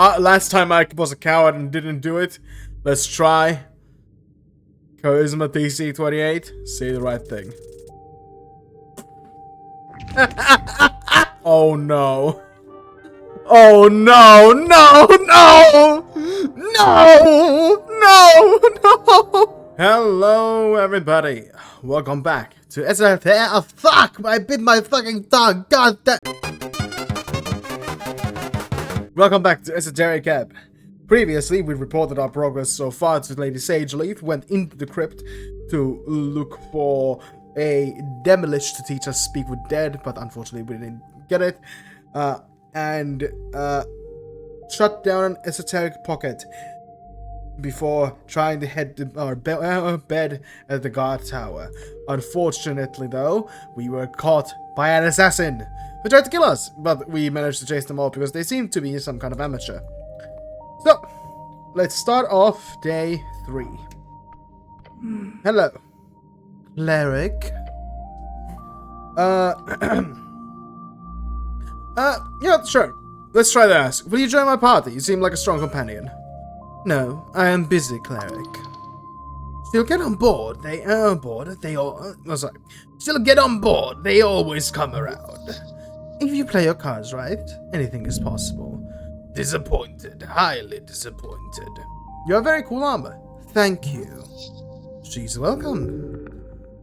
Last time I was a coward and didn't do it. Let's try. Charisma DC 28. Say the right thing. Oh no. Oh no, no, no! No! No! No! Hello everybody. Welcome back to Esoteric. Fuck! I bit my fucking tongue. God damn. Welcome back to Esoteric Ebb. Previously, we reported our progress so far to Lady Sageleaf, went into the crypt to look for a demolish to teach us speak with dead, but unfortunately we didn't get it. And shut down an esoteric pocket before trying to head to our bed at the guard tower. Unfortunately, though, we were caught by an assassin who tried to kill us, but we managed to chase them all because they seemed to be some kind of amateur. So, let's start off day 3. Hello. Cleric. Yeah, sure. Let's try to ask. Will you join my party? You seem like a strong companion. No, I am busy, cleric. Still get on board. Still get on board. They always come around. If you play your cards right, anything is possible. Disappointed. Highly disappointed. You have very cool armor. Thank you. She's welcome.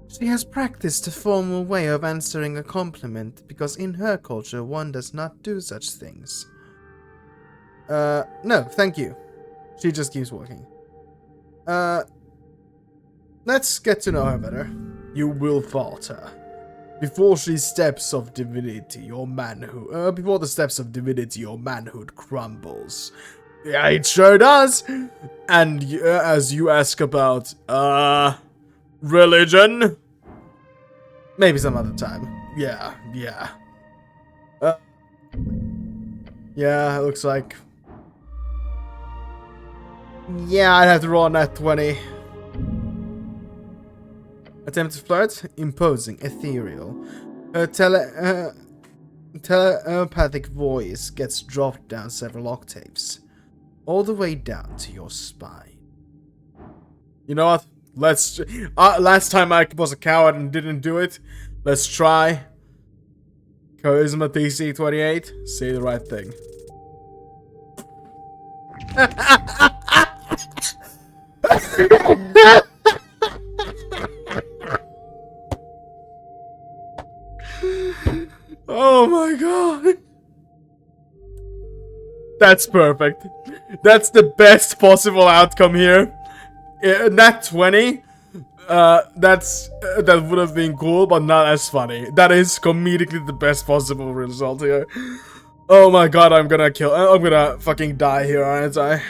She has practiced a formal way of answering a compliment because in her culture one does not do such things. No, thank you. She just keeps walking. Let's get to know her better. You will falter. Before the steps of divinity, your manhood crumbles. Yeah, it sure does. And as you ask about, religion? Maybe some other time. Yeah. Yeah, it looks like... Yeah, I'd have to roll on that 20. Attempt to flirt? Imposing, ethereal. Her telepathic voice gets dropped down several octaves. All the way down to your spine. You know what? Let's... last time I was a coward and didn't do it. Let's try. Charisma DC 28. Say the right thing. Oh my god. That's perfect. That's the best possible outcome here. Nat 20. That would have been cool, but not as funny. That is comedically the best possible result here. Oh my god, I'm gonna fucking die here, aren't I?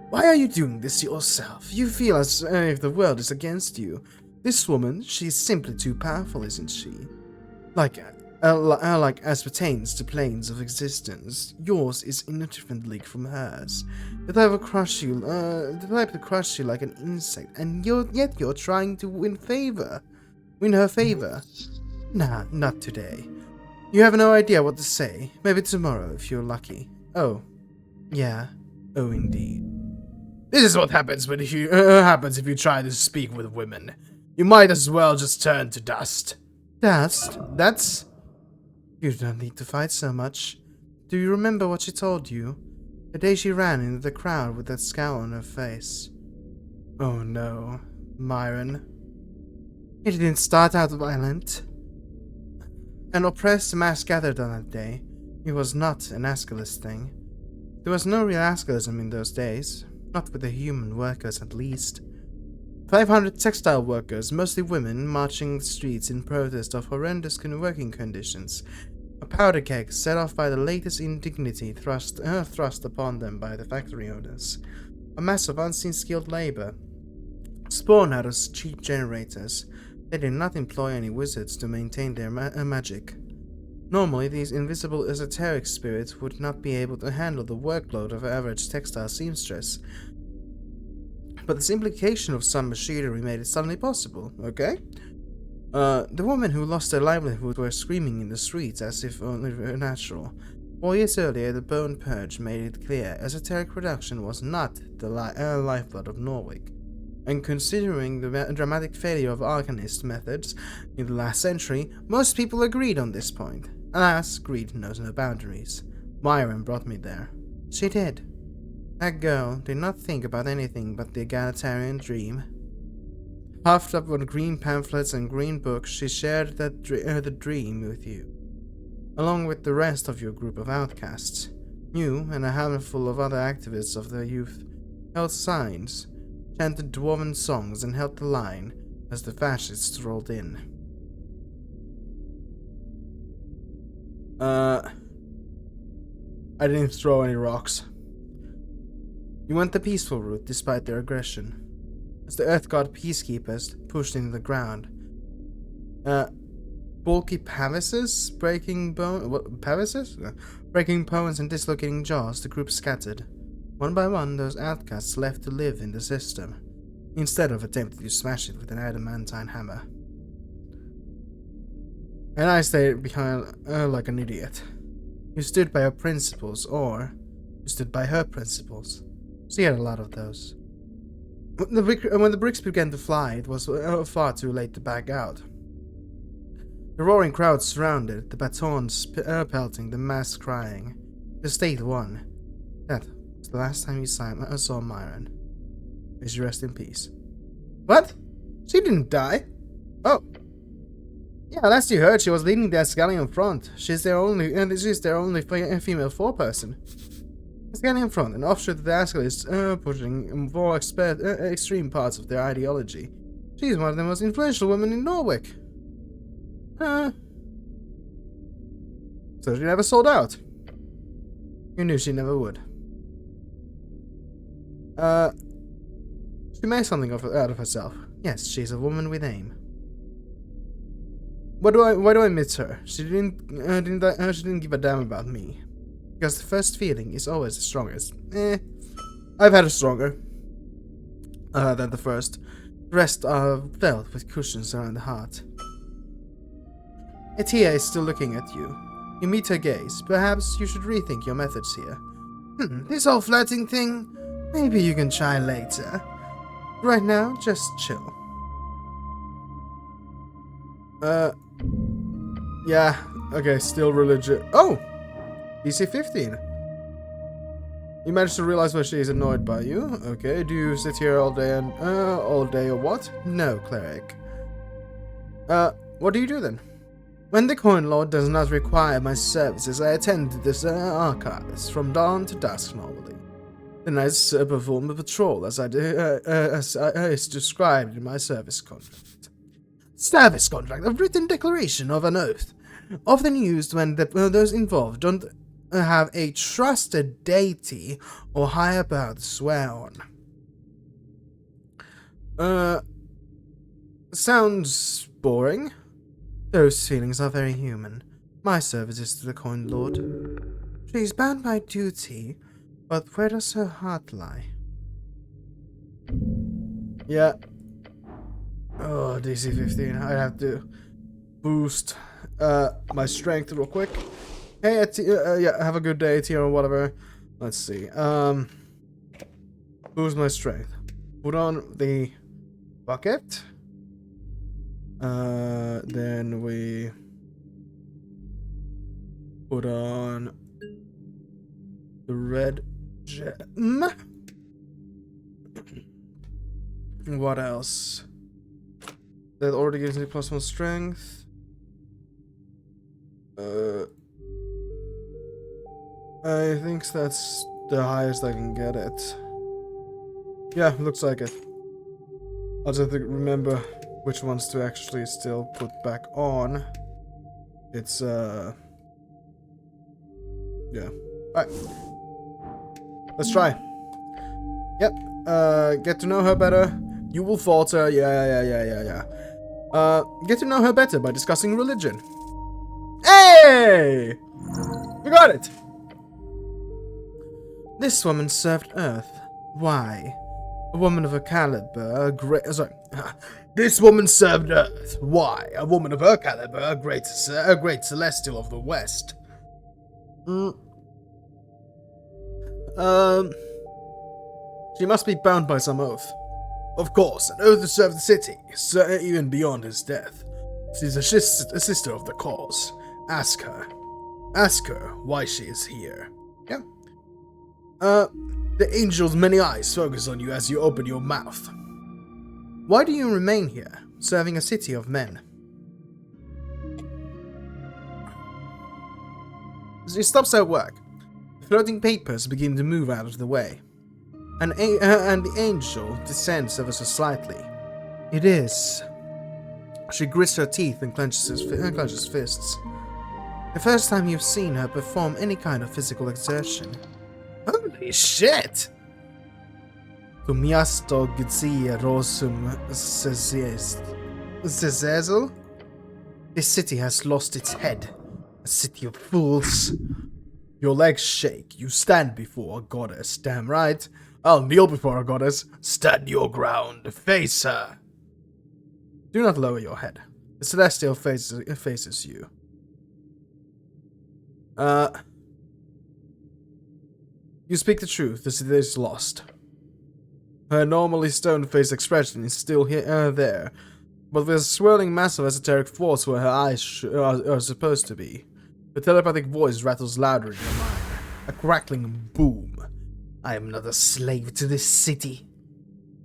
Why are you doing this to yourself? You feel as if the world is against you. This woman, she's simply too powerful, isn't she? Like as pertains to planes of existence, yours is in a different league from hers. The type to crush you like an insect, and yet you're trying to win her favor. Nah, not today. You have no idea what to say. Maybe tomorrow, if you're lucky. Oh, yeah. Oh, indeed. This is what happens if you try to speak with women. You might as well just turn to dust. Dust? That's... You don't need to fight so much. Do you remember what she told you? The day she ran into the crowd with that scowl on her face. Oh no, Myron. It didn't start out violent. An oppressed mass gathered on that day. It was not an Azgalist thing. There was no real Azgalism in those days. Not with the human workers, at least. 500 textile workers, mostly women, marching the streets in protest of horrendous working conditions. A powder keg set off by the latest indignity thrust upon them by the factory owners. A mass of unseen skilled labor. Spawned out of cheap generators. They did not employ any wizards to maintain their magic. Normally, these invisible esoteric spirits would not be able to handle the workload of average textile seamstress. But the simplification of some machinery made it suddenly possible, okay? The women who lost their livelihood were screaming in the streets as if only natural. 4 years earlier, the Bone Purge made it clear esoteric production was not the lifeblood of Norwich. And considering the dramatic failure of Arcanist methods in the last century, most people agreed on this point. Alas, greed knows no boundaries. Myron brought me there. She did. That girl did not think about anything but the egalitarian dream. Puffed up on green pamphlets and green books, she shared that the dream with you, along with the rest of your group of outcasts. You and a handful of other activists of the youth held signs, chanted dwarven songs, and held the line as the fascists rolled in. I didn't throw any rocks. You went the peaceful route despite their aggression. As the Earth God peacekeepers pushed into the ground, bulky pavises breaking bones and dislocating jaws, the group scattered. One by one, those outcasts left to live in the system, instead of attempting to smash it with an adamantine hammer. And I stayed behind like an idiot. You stood by your principles, or you stood by her principles. She had a lot of those. When the bricks began to fly, it was far too late to back out. The roaring crowd surrounded, the batons pelting, the mass crying. The state won. That was the last time you saw Myron. May she rest in peace. What? She didn't die? Oh. Yeah, last you heard, she was leading the Azgalian front. She's their only female foreperson. Azgalian front, an offshoot of the Azgalists, pushing more extreme parts of their ideology. She's one of the most influential women in Norwich. So she never sold out. You knew she never would. She made something out of herself. Yes, she's a woman with aim. Why do I miss her? She didn't give a damn about me. Because the first feeling is always the strongest. I've had a stronger than the first. The rest are felt with cushions around the heart. Ettir is still looking at you. You meet her gaze. Perhaps you should rethink your methods here. This whole flirting thing, maybe you can try later. Right now, just chill. Yeah, okay, still religious. Oh! DC 15. You managed to realize why she is annoyed by you. Okay, do you sit here all day or what? No, cleric. What do you do then? When the Coin Lord does not require my services, I attend to the archives from dawn to dusk normally. Then I perform a patrol as is described in my service contract. Service contract, a written declaration of an oath, often used when those involved don't have a trusted deity or higher power to swear on. Sounds boring. Those feelings are very human. My service is to the Coin Lord. She's bound by duty, but where does her heart lie? Yeah. Oh, DC 15. I have to boost my strength real quick. Hey, yeah, have a good day, Ettir, or whatever. Let's see. Boost my strength. Put on the bucket. Then we put on the red gem. What else? That already gives me +1 strength. I think that's the highest I can get it. Yeah, looks like it. I'll just have to remember which ones to actually still put back on. It's, yeah. Alright. Let's try. Yep. Get to know her better. You will falter. Yeah. Get to know her better by discussing religion. Hey! We got it! This woman served Earth. Why? A woman of her caliber, a great... This woman served Earth. Why? A woman of her caliber, a great celestial of the West. She must be bound by some oath. Of course, an oath to serve the city, even beyond his death. She's a sister of the cause. Ask her. Ask her why she is here. Yeah. The angel's many eyes focus on you as you open your mouth. Why do you remain here, serving a city of men? She stops her work. Floating papers begin to move out of the way. And the angel descends ever so slightly. It is. She grits her teeth and clenches fists. The first time you've seen her perform any kind of physical exertion. Holy shit! Tu miasto gdzie rozum zezel? This city has lost its head. A city of fools. Your legs shake. You stand before a goddess. Damn right. I'll kneel before a goddess. Stand your ground. Face her. Do not lower your head. The celestial faces you. You speak the truth. The city is lost. Her normally stone-faced expression is still there, but with a swirling mass of esoteric force where her eyes are supposed to be. The telepathic voice rattles louder in your mind. A crackling boom. I am not a slave to this city.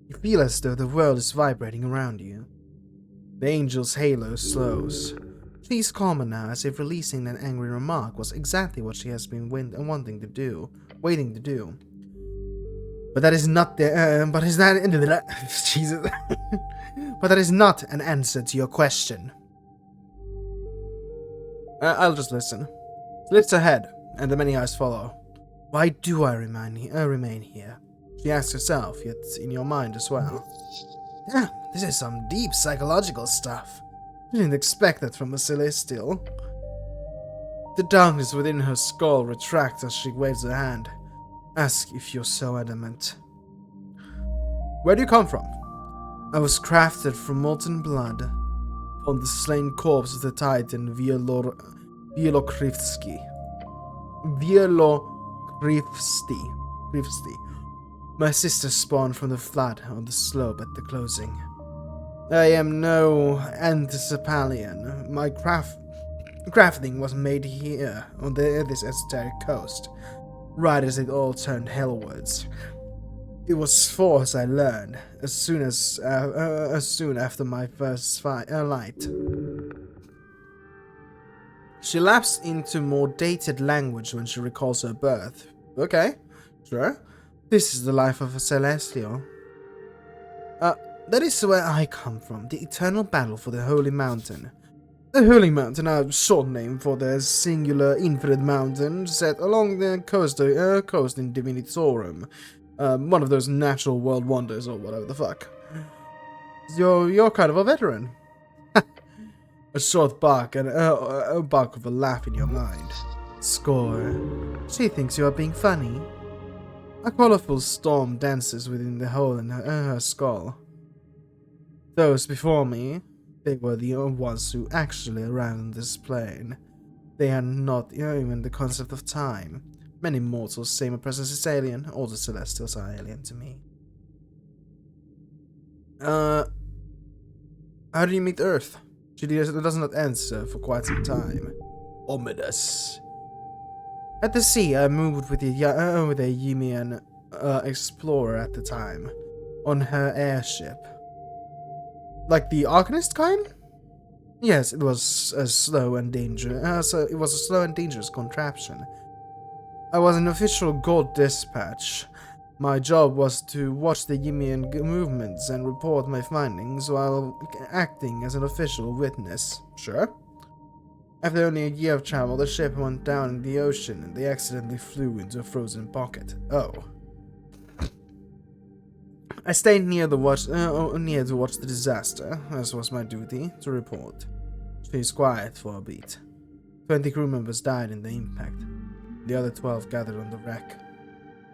You feel as though the world is vibrating around you. The angel's halo slows. She's calmer now, as if releasing that angry remark was exactly what she has been waiting to do. But that is not Jesus. But that is not an answer to your question. I'll just listen. She lifts her head, and the many eyes follow. Why do I remain here? She asks herself, yet in your mind as well. Yeah, this is some deep psychological stuff. I didn't expect that from a celestial. The darkness within her skull retracts as she waves her hand. Ask if you're so adamant. Where do you come from? I was crafted from molten blood on the slain corpse of the Titan Vielokrivsky. My sister spawned from the flood on the slope at the closing. I am no Anticipalian. My crafting was made here on this esoteric coast, right as it all turned hellwards. It was force I learned as soon after my first light. She lapsed into more dated language when she recalls her birth. Okay, sure. This is the life of a celestial. That is where I come from, the eternal battle for the Holy Mountain. The Holy Mountain, a short name for the singular infinite mountain set along the coast in Divinitorum. One of those natural world wonders or whatever the fuck. You're kind of a veteran. A short bark and a bark of a laugh in your mind. Score. She thinks you are being funny. A colorful storm dances within the hole in her skull. Those before me, they were the ones who actually arrived on this plane. They had not even the concept of time. Many mortals say my presence is alien, all the celestials are alien to me. How do you meet Earth? She does not answer for quite some time. Ominous. At the sea, I moved with a Yimian explorer at the time, on her airship. Like the Arcanist kind? Yes, it was a slow and dangerous contraption. I was an official gold dispatch. My job was to watch the Yimian movements and report my findings while acting as an official witness. Sure. After only a year of travel, the ship went down in the ocean and they accidentally flew into a frozen pocket. Oh. I stayed near to watch the disaster, as was my duty, to report. She's quiet for a beat. 20 crew members died in the impact. The other 12 gathered on the wreck.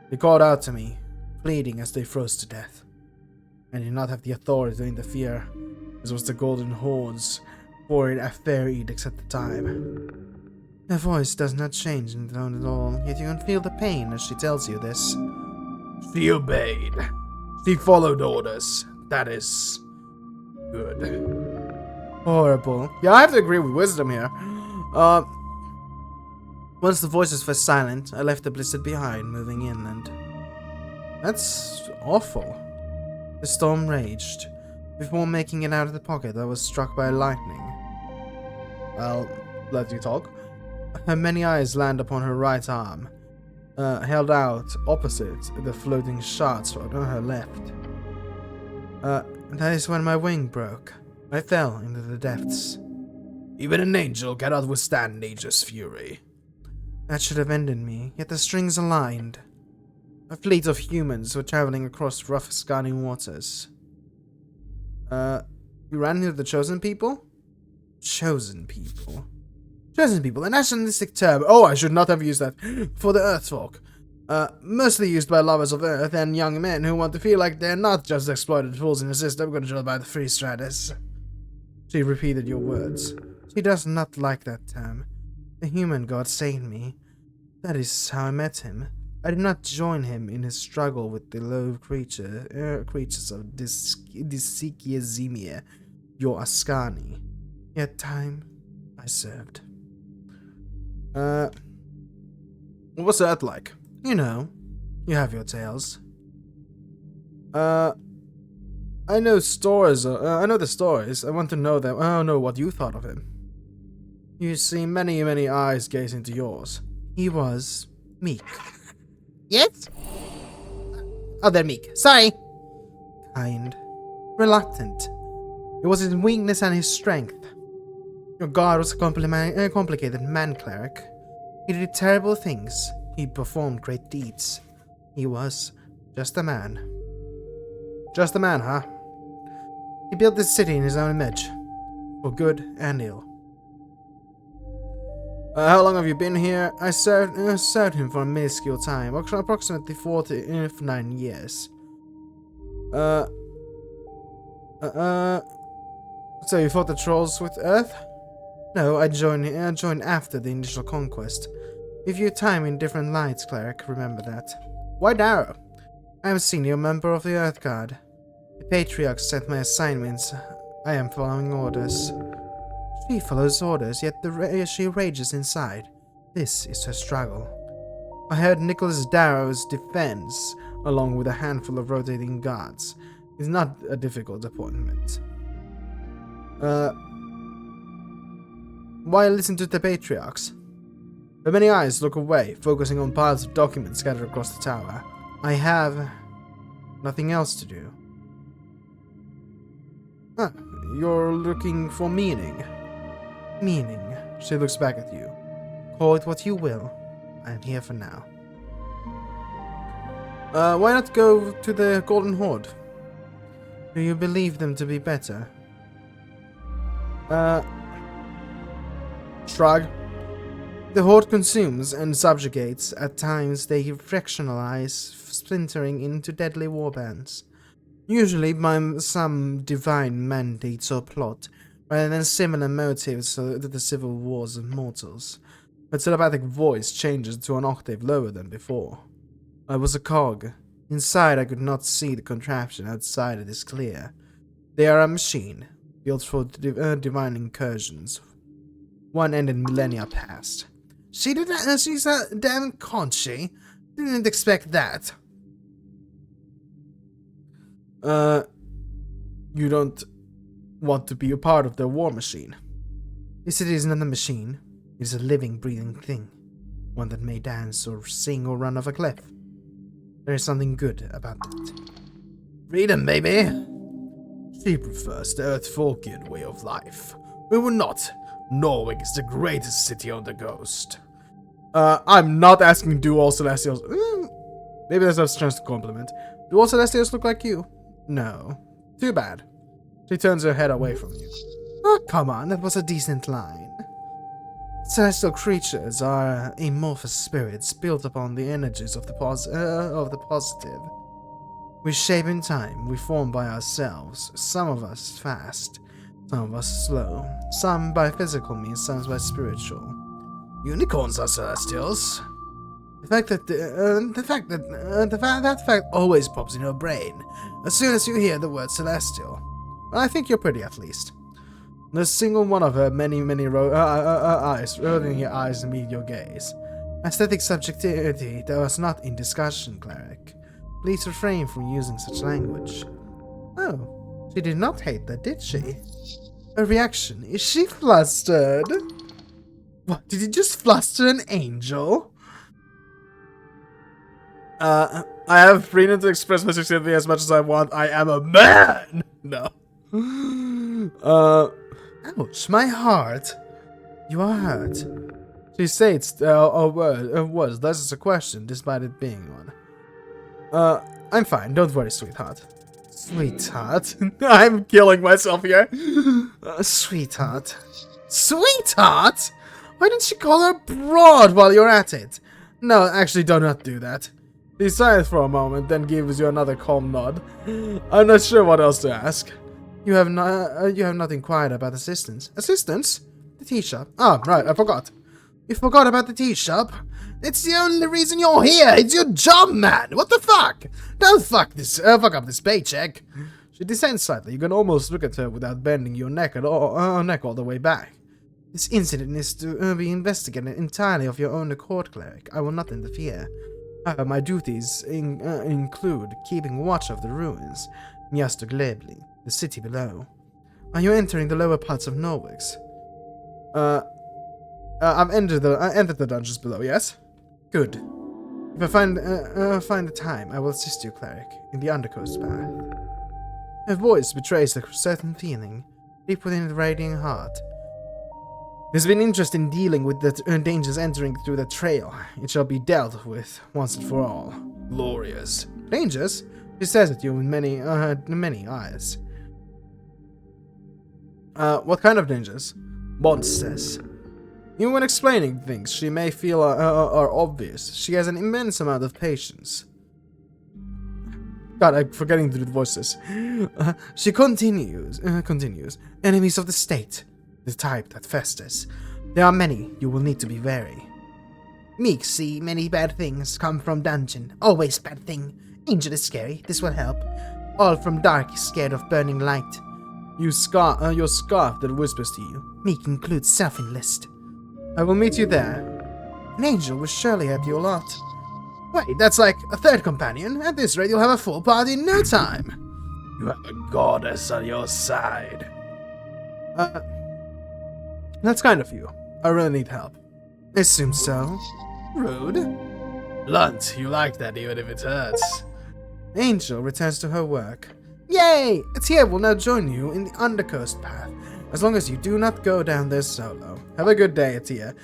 They called out to me, pleading as they froze to death. I did not have the authority to interfere, as was the Golden Horde's foreign affair edicts at the time. Her voice does not change in tone at all, yet you can feel the pain as she tells you this. She obeyed. She followed orders. That is good. Horrible. Yeah, I have to agree with Wisdom here. Once the voices were silent, I left the blizzard behind, moving inland. That's awful. The storm raged. Before making it out of the pocket, I was struck by lightning. I'll let you talk. Her many eyes land upon her right arm, held out opposite the floating shard sword on her left. That is when my wing broke. I fell into the depths. Even an angel cannot withstand nature's fury. That should have ended me, yet the strings aligned. A fleet of humans were traveling across rough Azgalists waters. You ran into the Chosen People? Chosen People? Chosen People, a nationalistic term. Oh, I should not have used that. For the Earthfolk. Mostly used by lovers of Earth and young men who want to feel like they're not just exploited fools in a system controlled by the Free Striders. She repeated your words. She does not like that term. The human god saved me. That is how I met him. I did not join him in his struggle with the low creatures of Disikiazimia, your Askani. Yet time I served. What was that like? You know, you have your tales. I know stories. I know the stories. I want to know them. I don't know what you thought of him. You see many, many eyes gaze into yours. He was meek. Yes? Oh, they're meek. Sorry. Kind. Reluctant. It was his weakness and his strength. Your god was a complicated man-cleric. He did terrible things. He performed great deeds. He was just a man. Just a man, huh? He built this city in his own image. For good and ill. How long have you been here? I served him for a minuscule time, approximately 49 years. So you fought the trolls with Earth? No, I joined after the initial conquest. We view time in different lights, cleric, remember that. Why Darrow? I am a senior member of the Earth Guard. The Patriarch sent my assignments. I am following orders. She follows orders, yet she rages inside. This is her struggle. I heard Nicholas Darrow's defense, along with a handful of rotating guards. It's not a difficult appointment. Why listen to the Patriarchs? Her many eyes look away, focusing on piles of documents scattered across the tower. I have nothing else to do. Ah, you're looking for meaning. Meaning. She looks back at you. Call it what you will. I'm here for now. Why not go to the Golden Horde? Do you believe them to be better? Shrug. The Horde consumes and subjugates. At times they fractionalize, splintering into deadly warbands. Usually by some divine mandates or plot, rather than similar motives to the civil wars of mortals. Her telepathic voice changes to an octave lower than before. I was a cog. Inside I could not see the contraption, outside it is clear. They are a machine, built for divine incursions. One ended millennia past. She's a damn conchi. Didn't expect that. You don't want to be a part of their war machine. This city is not a machine. It is a living, breathing thing. One that may dance or sing or run off a cliff. There is something good about it. Freedom, baby! She prefers the Earthfolkian way of life. We will not. Norway is the greatest city on the coast. I'm not asking do all Celestials... maybe there's a chance to compliment. Do all Celestials look like you? No. Too bad. She turns her head away from you. Oh, come on, that was a decent line. Celestial creatures are amorphous spirits built upon the energies of the positive. We shape in time, we form by ourselves, some of us fast, some of us slow, some by physical means, some by spiritual. Unicorns are celestials. That fact always pops in your brain as soon as you hear the word celestial. I think you're pretty, at least. No single one of her many eyes rolling your eyes and meet your gaze. Aesthetic subjectivity that was not in discussion, cleric. Please refrain from using such language. Oh, she did not hate that, did she? Her reaction, is she flustered? What, did you just fluster an angel? I have freedom to express my sexuality as much as I want. I am a man! No. Ouch, my heart. You are hurt. She states a word, thus it's a question, despite it being one. I'm fine, don't worry, sweetheart. Sweetheart? I'm killing myself here. Sweetheart. Sweetheart? Why didn't she call her broad while you're at it? No, actually, do not do that. She sighs for a moment, then gives you another calm nod. I'm not sure what else to ask. You have not inquired about assistance. Assistance? The tea shop. Oh, right, I forgot. You forgot about the tea shop? It's the only reason you're here. It's your job, man. What the fuck? Don't fuck up this paycheck. She descends slightly. You can almost look at her without bending your neck all the way back. This incident is to be investigated entirely of your own accord, cleric. I will not interfere. My duties include keeping watch of the ruins, Njastogleibli, the city below. Are you entering the lower parts of Norwix? I've entered the dungeons below, yes? Good. If I find the time, I will assist you, cleric, in the undercoast path. Her voice betrays a certain feeling, deep within the radiant heart. There's been interest in dealing with the dangers entering through the trail. It shall be dealt with once and for all. Glorious. Dangers? She says at you with many eyes. What kind of dangers? Monsters. Even when explaining things she may feel are obvious, she has an immense amount of patience. God, I'm forgetting to do the voices. She continues. Enemies of the state. The type that festers. There are many. You will need to be wary. Meek see many bad things come from dungeon. Always bad thing. Angel is scary. This will help. All from dark is scared of burning light. Your scarf that whispers to you. Meek includes self-in list. I will meet you there. An angel will surely help you a lot. Wait, that's like a third companion. At this rate, you'll have a full party in no time. You have a goddess on your side. That's kind of you. I really need help. Assume so. Rude. Blunt, you like that even if it hurts. Angel returns to her work. Yay! Ettir will now join you in the undercoast path, as long as you do not go down there solo. Have a good day, Ettir.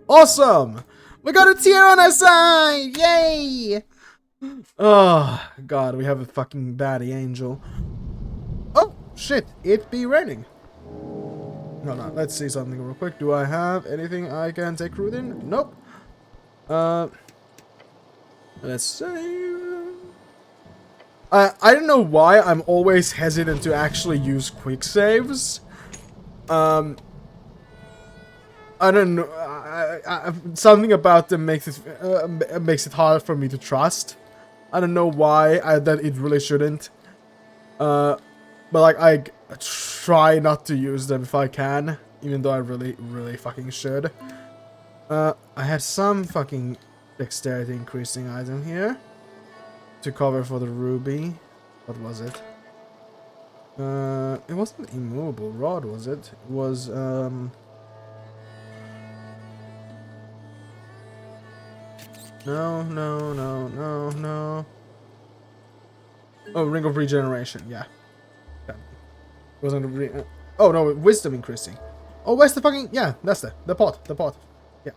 Awesome! We got Ettir on our side! Yay! Oh, God, we have a fucking baddie angel. Oh, shit, it be raining. No, let's see something real quick. Do I have anything I can take root in? Nope. Let's see. I don't know why I'm always hesitant to actually use quick saves. I don't know. Something about them makes it hard for me to trust. I don't know why that it really shouldn't. But like I try not to use them if I can, even though I really fucking should. I had some fucking dexterity increasing item here to cover for the ruby. What was it? It wasn't immovable rod, was it? It was No. Oh, Ring of Regeneration, yeah. It wasn't oh no, wisdom increasing. Oh, where's the fucking... Yeah, that's the pot. Yeah.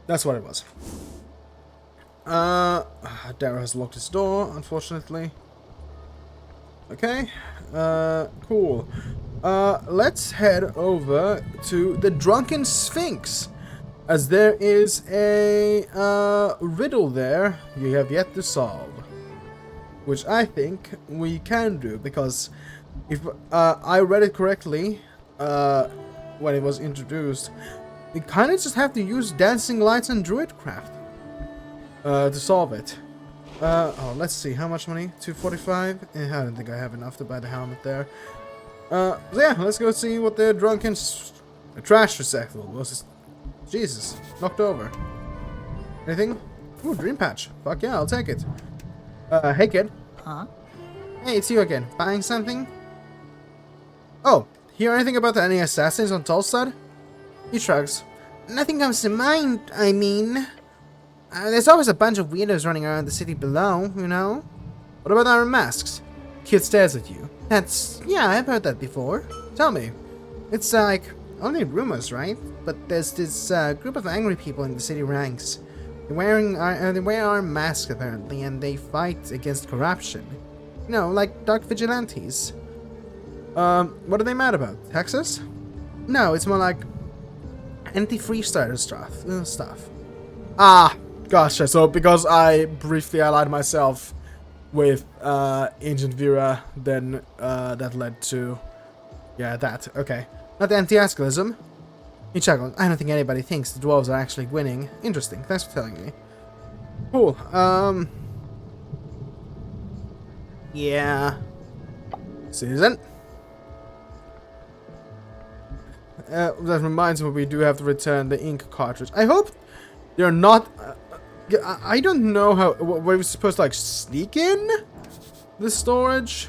That's what it was. Dara has locked his door, unfortunately. Okay. Cool. Let's head over to the Drunken Sphinx, as there is a riddle there you have yet to solve, which I think we can do, because if I read it correctly when it was introduced, We kind of just have to use dancing lights and druidcraft to solve it. Oh, let's see. How much money? 245? I don't think I have enough to buy the helmet there. So yeah, let's go see what the drunken trash recycle was. Jesus, knocked over. Anything? Ooh, dream patch. Fuck yeah, I'll take it. Hey kid. Huh? Hey, it's you again. Buying something? Oh, hear anything about any assassins on Tolstad? He shrugs. Nothing comes to mind, I mean. There's always a bunch of weirdos running around the city below, you know? What about Iron Masks? Kid stares at you. Yeah, I've heard that before. Tell me. It's like, only rumors, right? But there's this group of angry people in the city ranks. They wear Iron Masks, apparently, and they fight against corruption. You know, like dark vigilantes. What are they mad about? Taxes? No, it's more like anti-freestyler stuff. Ah, gotcha. So because I briefly allied myself with Ancient Vera, then that led to, yeah, that. Okay, not anti-Azgalism. He chuckled. I don't think anybody thinks the dwarves are actually winning. Interesting. Thanks for telling me. Cool. Yeah. Citizen. That reminds me, we do have to return the ink cartridge. I hope they're not. I don't know how. Were we supposed to like sneak in the storage?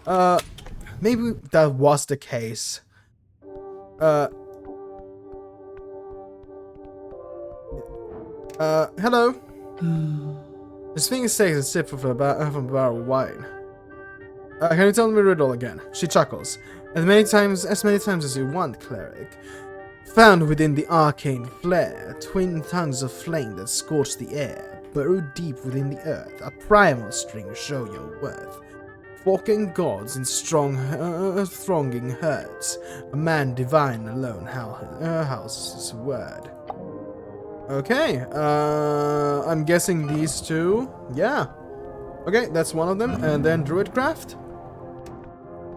Maybe that was the case. Hello. This thing takes a sip from a barrel of wine. Can you tell me a riddle again? She chuckles. As many times as you want, cleric. Found within the arcane flare, twin tongues of flame that scorch the air, burrowed deep within the earth, a primal string show your worth. Forking gods in strong, thronging herds, a man divine alone houses his word. Okay, I'm guessing these two. Yeah. Okay, that's one of them, and then Druidcraft.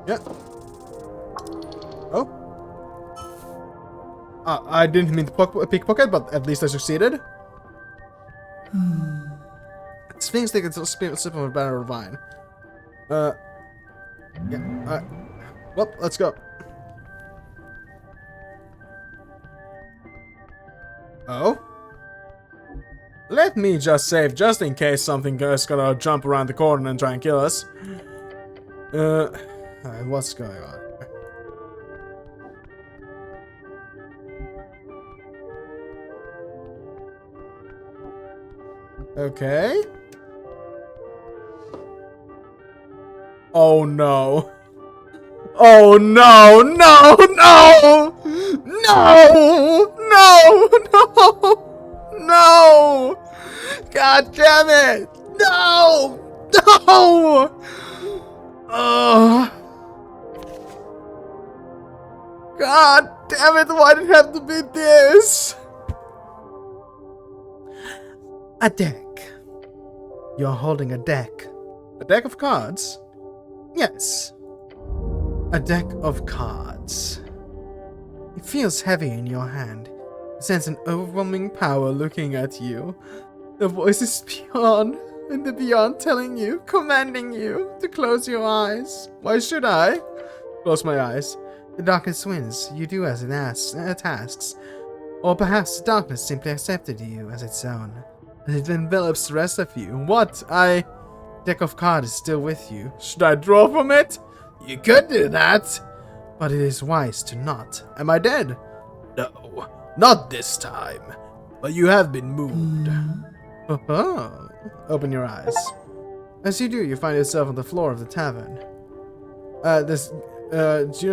Yeah. Oh. I didn't mean to pickpocket, but at least I succeeded. Sphinx take a sip of a barrel of wine. Yeah. Well, let's go. Oh. Let me just save, just in case something is gonna jump around the corner and try and kill us. What's going on? Okay. Oh no. Oh no, no, no! No! No! No! No! God damn it! No! No! God damn it, why did it have to be this? A deck. You're holding a deck. A deck of cards? Yes. A deck of cards. It feels heavy in your hand. You sense an overwhelming power looking at you. The voice is beyond, and the beyond telling you, commanding you to close your eyes. Why should I? Close my eyes. The darkness wins. You do as it tasks. Or perhaps the darkness simply accepted you as its own. And it envelops the rest of you. What? Deck of cards is still with you. Should I draw from it? You could do that. But it is wise to not. Am I dead? No. Not this time. But you have been moved. Oh. Open your eyes. As you do, you find yourself on the floor of the tavern. This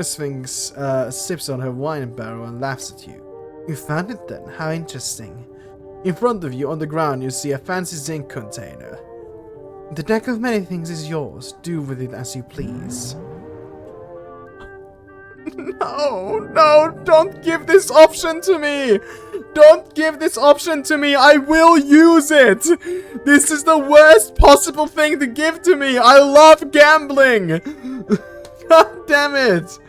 Sphinx sips on her wine barrel and laughs at you. You found it then? How interesting. In front of you, on the ground, you see a fancy zinc container. The deck of many things is yours. Do with it as you please. No, no, don't give this option to me! Don't give this option to me! I will use it! This is the worst possible thing to give to me! I love gambling! God damn it!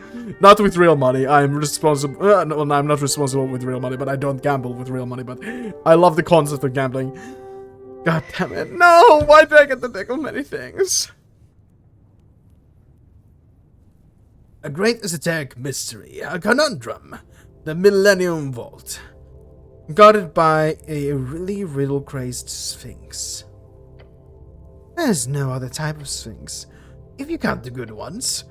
Not with real money. I'm responsible. No, I'm not responsible with real money, but I don't gamble with real money. But I love the concept of gambling. God damn it. No! Why did I get the deck of many things? A great esoteric mystery, a conundrum. The Millennium Vault. Guarded by a really riddle-crazed sphinx. There's no other type of sphinx, if you count the good ones.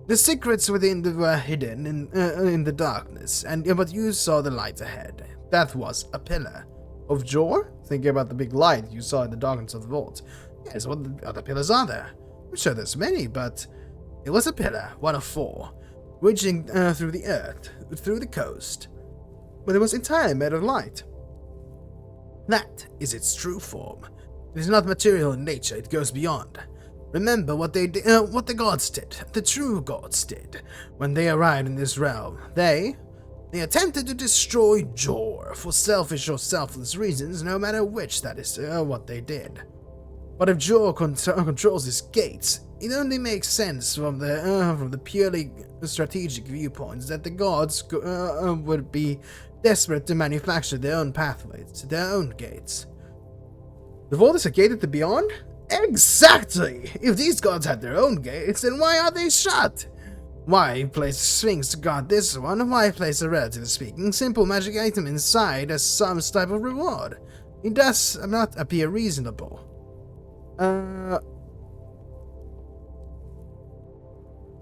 The secrets within them were hidden in the darkness, but you saw the light ahead. That was a pillar. Of Jor? Thinking about the big light you saw in the darkness of the vault. Yes, what other pillars are there? I'm sure there's many, but it was a pillar, one of 4, reaching through the earth, through the coast. But it was entirely made of light. That is its true form. It is not material in nature, it goes beyond. Remember what the gods did, the true gods did, when they arrived in this realm. They attempted to destroy Jor for selfish or selfless reasons, no matter which, that is what they did. But if Jor controls his gates, it only makes sense from the purely strategic viewpoints that the gods would be desperate to manufacture their own pathways, their own gates. The vault is a gate at the beyond? Exactly! If these gods had their own gates, then why are they shut? Why place a sphinx to guard this one? Why place a relatively speaking simple magic item inside as some type of reward? It does not appear reasonable.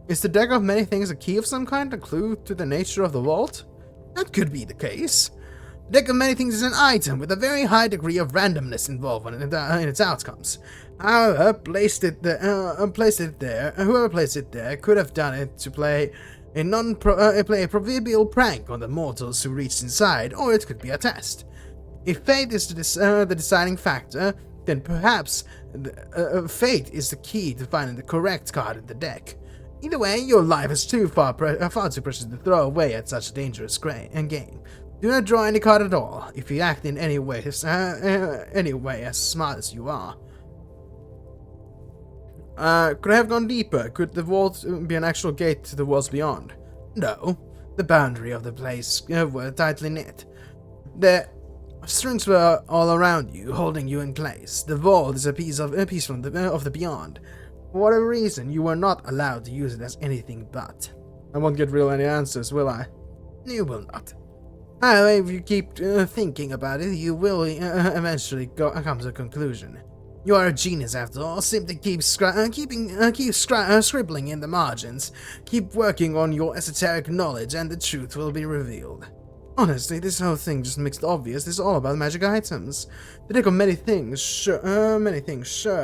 Is the deck of many things a key of some kind, a clue to the nature of the vault? That could be the case. The deck of many things is an item with a very high degree of randomness involved in its outcomes. However, whoever placed it there could have done it to play a proverbial prank on the mortals who reached inside, or it could be a test. If fate is the deciding factor, then perhaps fate is the key to finding the correct card in the deck. Either way, your life is far too precious to throw away at such a dangerous game. Do not draw any card at all, if you act in any way as smart as you are. Could I have gone deeper? Could the vault be an actual gate to the worlds beyond? No. The boundary of the place were tightly knit. The strings were all around you, holding you in place. The vault is a piece of the beyond. For whatever reason, you were not allowed to use it as anything but. I won't get real any answers, will I? You will not. However, if you keep thinking about it, you will eventually come to a conclusion. You are a genius after all. Simply keep scribbling in the margins. Keep working on your esoteric knowledge and the truth will be revealed. Honestly, this whole thing just makes it obvious. This is all about magic items. The deck of many things, sure,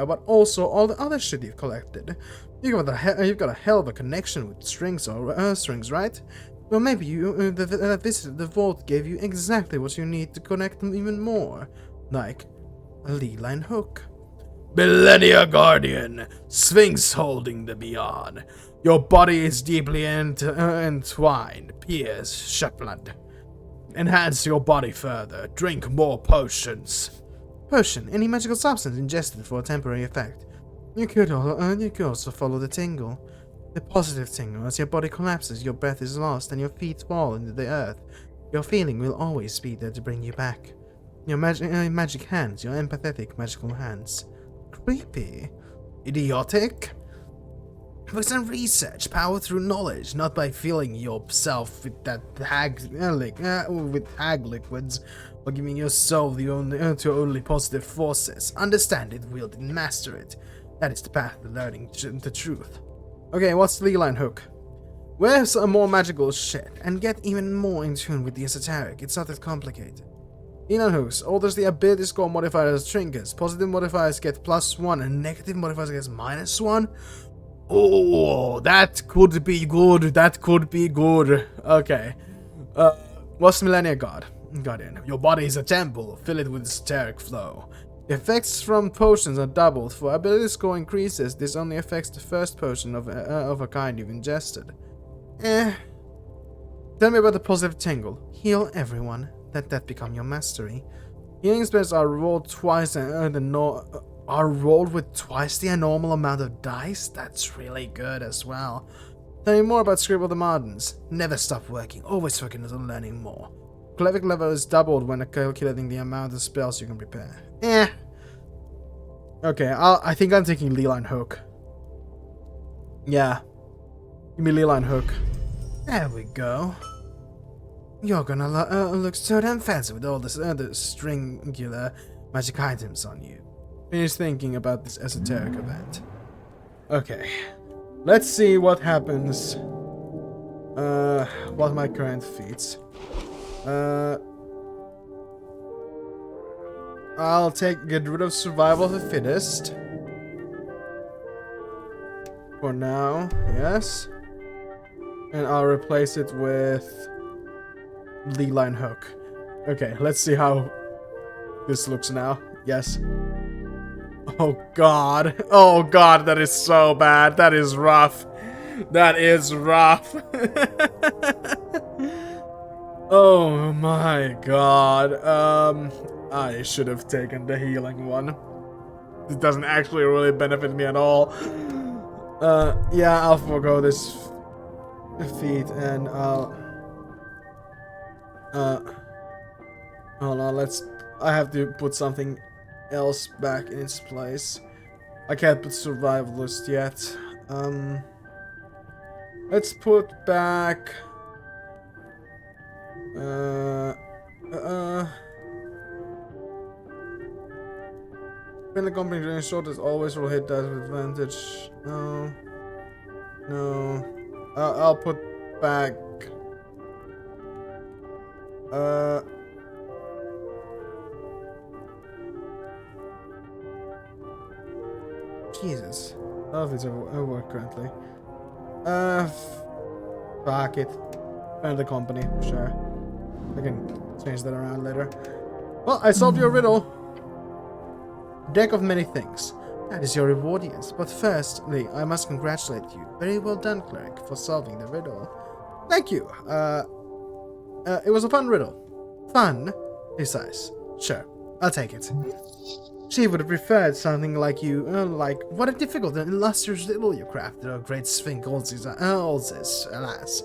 but also all the other shit you've collected. You've got a hell of a connection with strings, right? Well, maybe the vault gave you exactly what you need to connect them even more. Like a lead line hook. Millennia Guardian, Sphinx holding the beyond. Your body is deeply entwined. Pierce, Shepland. Enhance your body further. Drink more potions. Potion, any magical substance ingested for a temporary effect. You could also follow the tingle. The positive tingle, as your body collapses, your breath is lost, and your feet fall into the earth. Your feeling will always be there to bring you back. Your magic hands, your empathetic magical hands. Creepy. Idiotic. For some research, power through knowledge, not by filling yourself with that hag liquids, or giving your soul to only positive forces. Understand it, wield it, and master it. That is the path to learning the truth. Okay, what's the line hook? Wear some more magical shit, and get even more in tune with the esoteric. It's not that complicated. Line hooks alters the ability score modifier as trinkets. Positive modifiers get +1, and negative modifiers get -1. Oh, that could be good. That could be good. Okay. What's Millennia Guardian? Your body is a temple. Fill it with esoteric flow. The effects from potions are doubled. For ability score increases, this only affects the first potion of a kind you've ingested. Tell me about the positive tingle. Heal everyone. Let that become your mastery. Healing spells are rolled with twice the normal amount of dice. That's really good as well. Tell me more about Scribble the Moderns. Never stop working, always focusing on learning more. Clevic level is doubled when calculating the amount of spells you can prepare. Okay, I think I'm taking Leyline Hook. Yeah. Give me Leyline Hook. There we go. You're gonna look so damn fancy with all this other stringular magic items on you. Finish thinking about this esoteric event. Okay. Let's see what happens. What are my current feats? I'll get rid of Survival of the Fittest. For now, yes. And I'll replace it with Leyline Hook. Okay, let's see how this looks now. Yes. Oh god. Oh god, that is so bad. That is rough. That is rough. Oh my god. I should have taken the healing one. It doesn't actually really benefit me at all. Yeah, I'll forgo this feat and I'll... hold on, I have to put something else back in its place. I can't put Survivalist yet. Let's put back... When the company during short is always will hit that with advantage. No. No. I'll put back... Jesus. None of these work currently. Fuck it. And the company, sure. I can change that around later. Well, I solved your riddle. Deck of many things. That is your reward, yes. But firstly, I must congratulate you. Very well done, cleric, for solving the riddle. Thank you. It was a fun riddle. Fun? Precise. Sure, I'll take it. She would have preferred something like you, what a difficult and illustrious riddle you crafted, oh great sphinx Olzis, alas.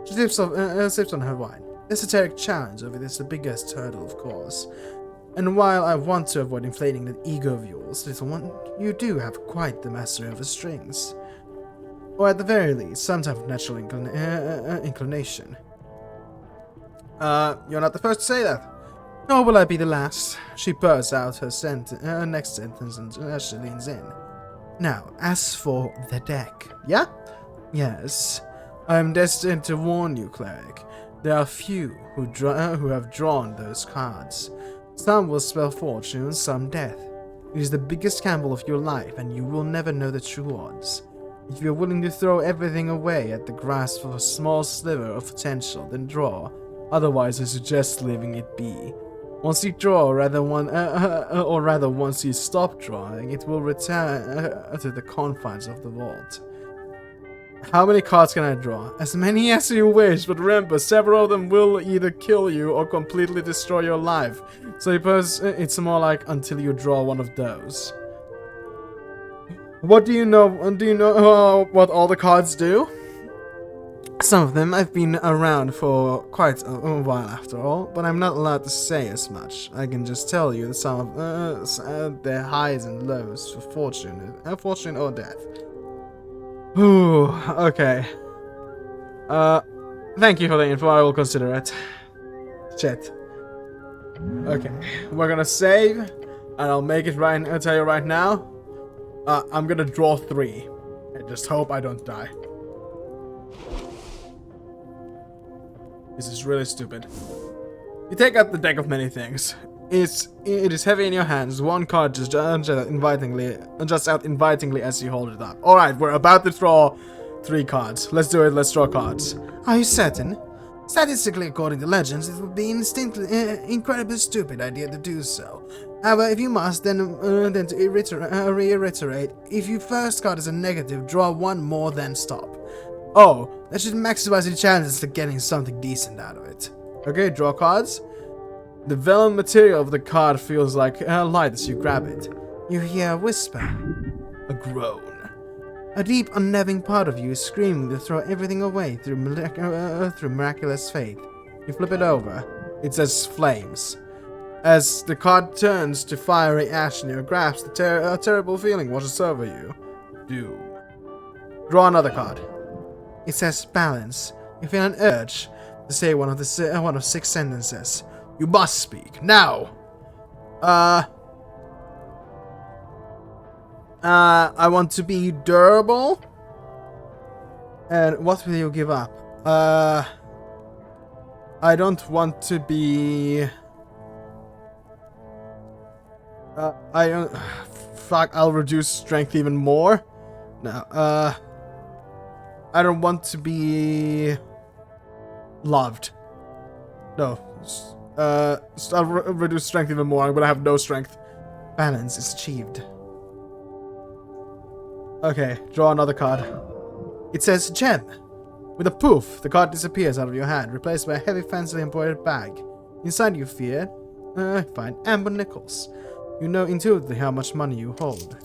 She sips on her wine. Esoteric challenge over this the biggest hurdle, of course. And while I want to avoid inflating that ego of yours, little one, you do have quite the mastery of the strings. Or at the very least, some type of natural inclination. You're not the first to say that. Nor will I be the last. She purrs out her next sentence as she leans in. Now, as for the deck. Yeah? Yes. I am destined to warn you, cleric. There are few who have drawn those cards. Some will spell fortune, some death. It is the biggest gamble of your life, and you will never know the true odds. If you are willing to throw everything away at the grasp of a small sliver of potential, then draw. Otherwise, I suggest leaving it be. Once you draw, or rather once you stop drawing, it will return to the confines of the vault. How many cards can I draw? As many as you wish, but remember, several of them will either kill you or completely destroy your life. So suppose it's more like until you draw one of those. What do you know? Do you know what all the cards do? Some of them I've been around for quite a while after all, but I'm not allowed to say as much. I can just tell you some of their highs and lows for fortune or death. Ooh, okay. Thank you for the info, I will consider it. Shit. Okay, we're gonna save, and I'll make it right, I'll tell you right now. I'm gonna draw 3. I just hope I don't die. This is really stupid. You take out the deck of many things. It is heavy in your hands. One card just out invitingly as you hold it up. Alright, we're about to draw 3 cards. Let's do it, let's draw cards. Are you certain? Statistically, according to legends, it would be incredibly stupid idea to do so. However, if you must, then to reiterate, if your first card is a negative, draw 1 more, then stop. Oh, that should maximize your chances of getting something decent out of it. Okay, draw cards. The vellum material of the card feels like light as you grab it. You hear a whisper, a groan. A deep, unnerving part of you is screaming to throw everything away through miraculous faith. You flip it over. It says flames. As the card turns to fiery ash in your grasp, a terrible feeling washes over you. Doom. Draw another card. It says balance. You feel an urge to say one of 6 sentences. You must speak now. I want to be durable. And what will you give up? I don't want to be... I don't... Fuck, I'll reduce strength even more. No, I don't want to be... loved. No. I'll reduce strength even more. I'm gonna have no strength. Balance is achieved. Okay, draw another card. It says gem. With a poof, the card disappears out of your hand, replaced by a heavy, fancily embroidered bag. Inside you find amber nickels. You know intuitively how much money you hold.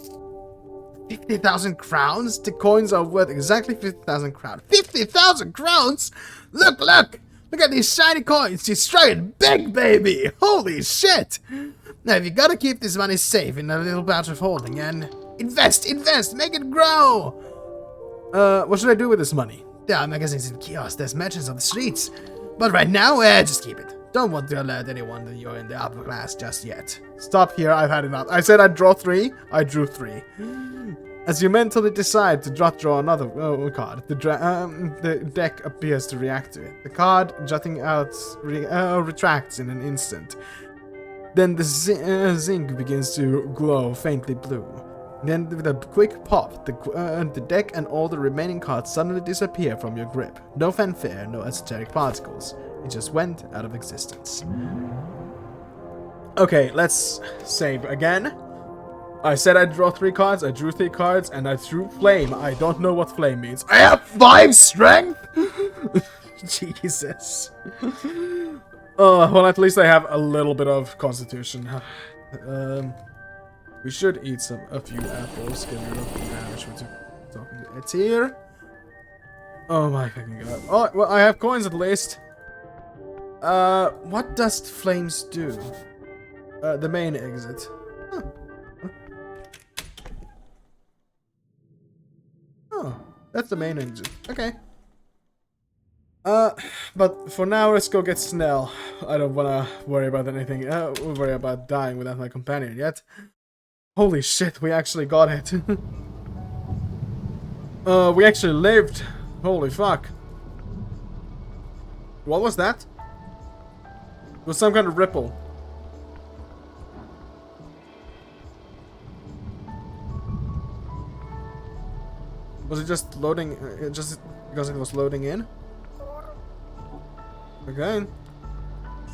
50,000 crowns? The coins are worth exactly 50,000 crowns. 50,000 crowns? Look! Look at these shiny coins. She's striking big, baby. Holy shit. Now, you gotta keep this money safe in a little pouch of holding and invest, make it grow. What should I do with this money? There are magazines and kiosks. There's merchants on the streets. But right now, just keep it. Don't want to alert anyone that you're in the upper class just yet. Stop here, I've had enough. I said I'd draw 3, I drew 3. As you mentally decide to draw another card, the deck appears to react to it. The card jutting out retracts in an instant. Then the zinc begins to glow faintly blue. Then, with a quick pop, the deck and all the remaining cards suddenly disappear from your grip. No fanfare, no esoteric particles. It just went out of existence. Okay, let's save again. I said I'd draw 3 cards, I drew 3 cards, and I threw flame. I don't know what flame means. I have 5 strength?! Jesus. Well, at least I have a little bit of constitution. We should eat a few apples, get rid of the damage we're talking to Ettir. Oh my fucking god. Oh, well, I have coins at least. What does flames do? The main exit. Huh. Oh, that's the main exit. Okay. But for now, let's go get Snell. I don't wanna worry about anything. Worry about dying without my companion yet. Holy shit, we actually got it. We actually lived. Holy fuck. What was that? It was some kind of ripple. Was it just loading? Just because it was loading in? Okay.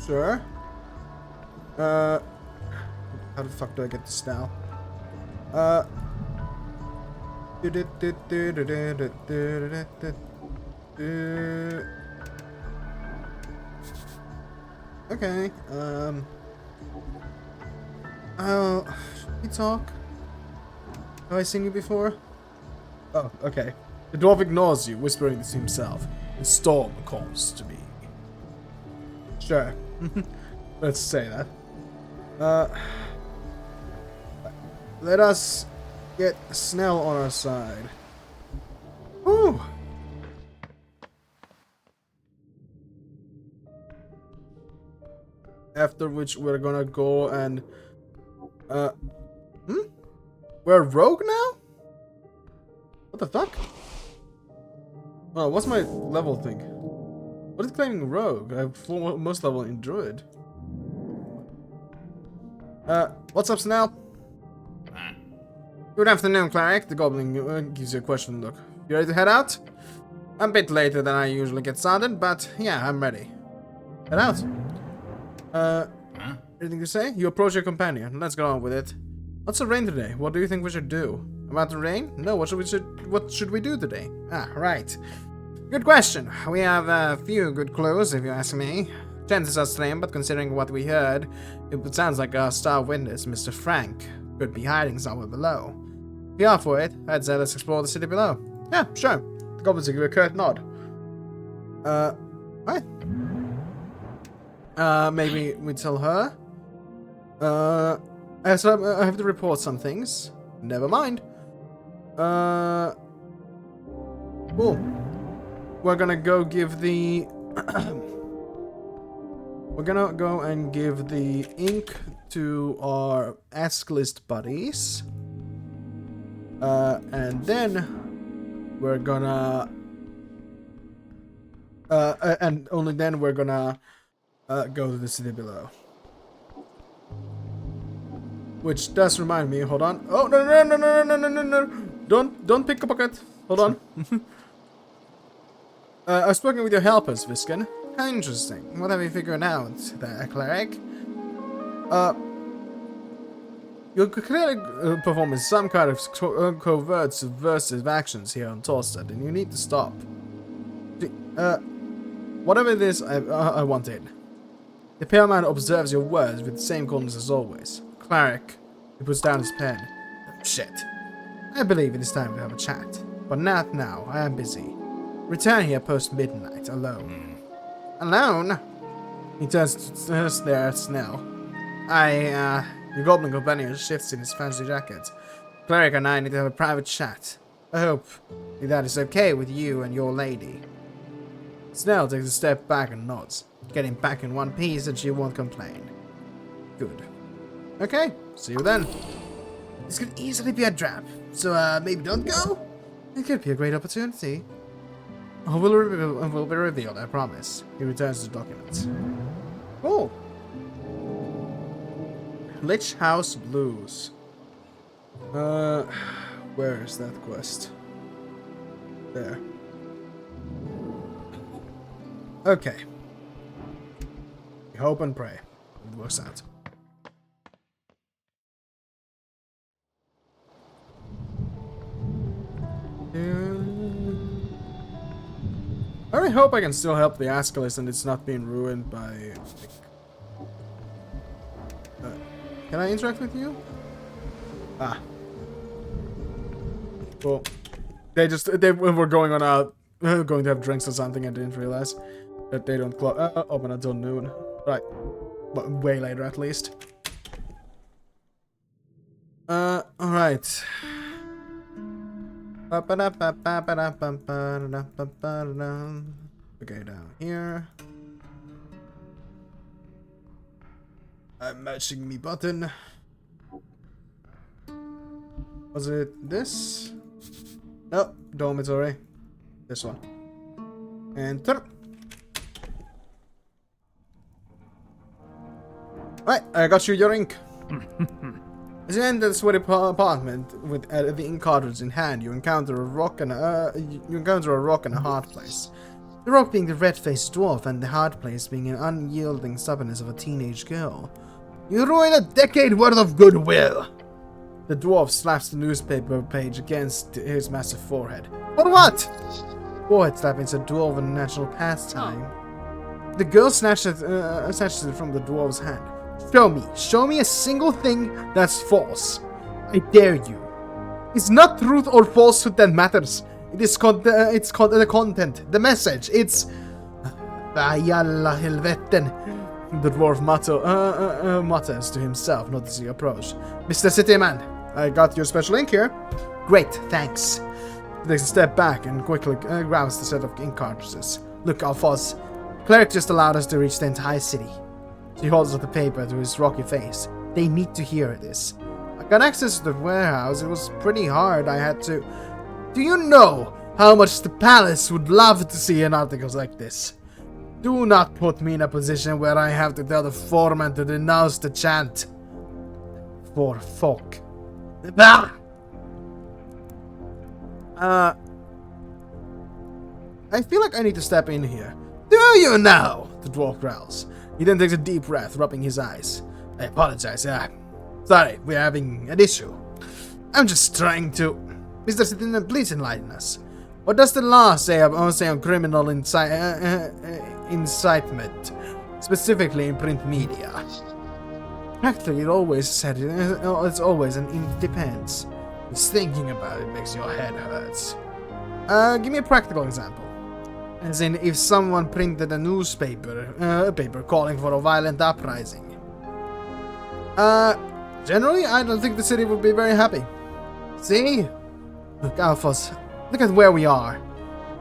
Sure. How the fuck do I get this now? Okay. Should we talk? Have I seen you before? Oh, okay. The dwarf ignores you, whispering this to himself. The storm calls to me. Sure. Let's say that. Let us get Snell on our side. Whew. After which we're gonna go and we're rogue now? What the fuck? Oh, what's my level thing? What is claiming rogue? I have most level in druid. What's up, Snell? Good afternoon, cleric. The goblin gives you a question look. You ready to head out? I'm a bit later than I usually get started, but yeah, I'm ready. Head out. Anything to say? You approach your companion. Let's get on with it. What's the rain today? What do you think we should do? About the rain? No, what should we do today? Ah, right. Good question. We have a few good clues, if you ask me. Chances are slim, but considering what we heard, it sounds like our star witness, Mr. Frank, could be hiding somewhere below. If you are for it, I'd say let's explore the city below. Yeah, sure. The goblins give you a curt nod. Right. Maybe we tell her. I have to report some things. Never mind. Cool. We're gonna go give the... We're gonna go and give the ink to our Azgalist buddies. And then we're gonna... and only then we're gonna go to the city below. Which does remind me, hold on. Oh, no. Don't pick a pocket. Hold on. I've spoken with your helpers, Visken. How interesting. What have you figured out there, cleric? You're clearly performing some kind of covert subversive actions here on Torstead, and you need to stop. Whatever it is, I want in. The pale man observes your words with the same coldness as always. Cleric, he puts down his pen. Shit. I believe it is time to have a chat, but not now. I am busy. Return here post midnight, alone. Alone? He turns to stare at Snell. Your goblin companion shifts in his fancy jacket. Cleric and I need to have a private chat. I hope that is okay with you and your lady. Snell takes a step back and nods. Getting back in one piece and she won't complain. Good. Okay, see you then. This could easily be a trap, so maybe don't go? It could be a great opportunity. Will be revealed, I promise. He returns to the documents. Cool. Lich House Blues. Where is that quest? There. Okay. We hope and pray it works out. I really hope I can still help the Azgalists and it's not being ruined by... can I interact with you? Ah. Cool. They were going on a... going to have drinks or something and didn't realize that they don't open until noon. Right. But way later at least. Alright. Okay, down here. I'm matching me button. Was it this? No, dormitory. This one. Enter. Right, I got you your ink. As you enter the sweaty apartment with the ink cartridge in hand, you encounter a rock and a hard place. The rock being the red-faced dwarf, and the hard place being an unyielding stubbornness of a teenage girl. You ruined a decade worth of goodwill. The dwarf slaps the newspaper page against his massive forehead. For what? Forehead slapping is a dwarven national pastime. The girl snatches it from the dwarf's hand. Show me a single thing that's false. I dare you. It's not truth or falsehood that matters. It's the content, the message. It's... Jalla helveten. The dwarf mutters to himself, noticing your approach. Mr. Cityman, I got your special ink here. Great, thanks. He takes a step back and quickly grabs the set of ink cartridges. Look, Alphonse. Cleric just allowed us to reach the entire city. He holds up the paper to his rocky face. They need to hear this. I got access to the warehouse. It was pretty hard. I had to... Do you know how much the palace would love to see an article like this? Do not put me in a position where I have to tell the foreman to denounce the chant. For fuck. I feel like I need to step in here. Do you now? The dwarf growls. He then takes a deep breath, rubbing his eyes. I apologize, sorry, we're having an issue. I'm just trying to... Mr. Citizen, please enlighten us. What does the law say on criminal incitement, specifically in print media? Practically, it's always an it depends. Just thinking about it makes your head hurt. Give me a practical example. As in, if someone printed a newspaper, a paper calling for a violent uprising. Generally, I don't think the city would be very happy. See? Look, Alphas, look at where we are.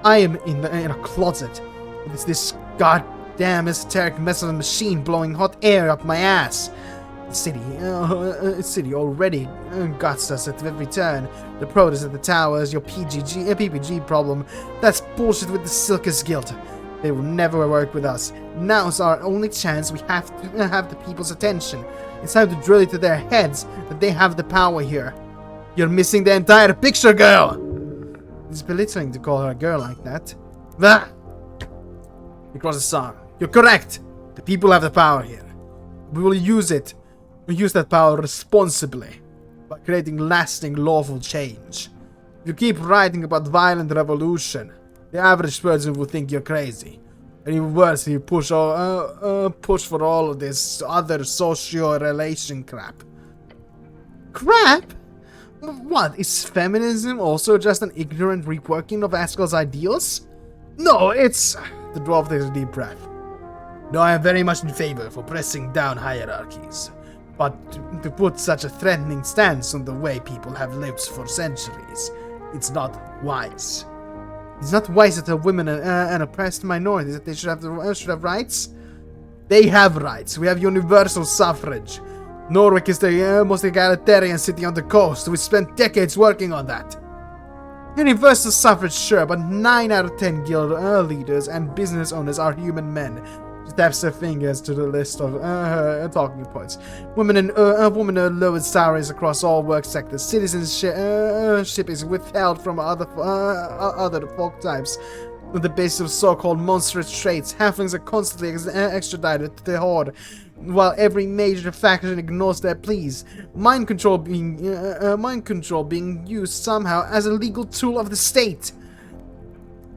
I am in a closet. It's this goddamn esoteric mess of a machine blowing hot air up my ass. The city already guts us at every turn. The protests at the towers, your PPG problem. That's bullshit with the Silkers Guild. They will never work with us. Now's our only chance. We have to have the people's attention. It's time to drill it to their heads that they have the power here. You're missing the entire picture, girl! It's belittling to call her a girl like that. Bah! Because it's song. You're correct! The people have the power here. We will use it. We use that power responsibly. By creating lasting, lawful change. If you keep writing about violent revolution, the average person will think you're crazy. And even worse, you push for all of this other socio-relation crap. Crap? What, is feminism also just an ignorant reworking of Askel's ideals? No, it's... The dwarf takes a deep breath. No, I am very much in favor for pressing down hierarchies. But to put such a threatening stance on the way people have lived for centuries, it's not wise. It's not wise to tell women and oppressed minorities that they should have rights. They have rights. We have universal suffrage. Norwich is the most egalitarian city on the coast. We spent decades working on that. Universal suffrage, sure, but 9 out of 10 guild leaders and business owners are human men. She taps their fingers to the list of talking points. Women earn lowered salaries across all work sectors. Citizenship is withheld from other folk types. On the basis of so-called monstrous traits, halflings are constantly extradited to the Horde, while every major faction ignores their pleas. Mind control being used somehow as a legal tool of the state.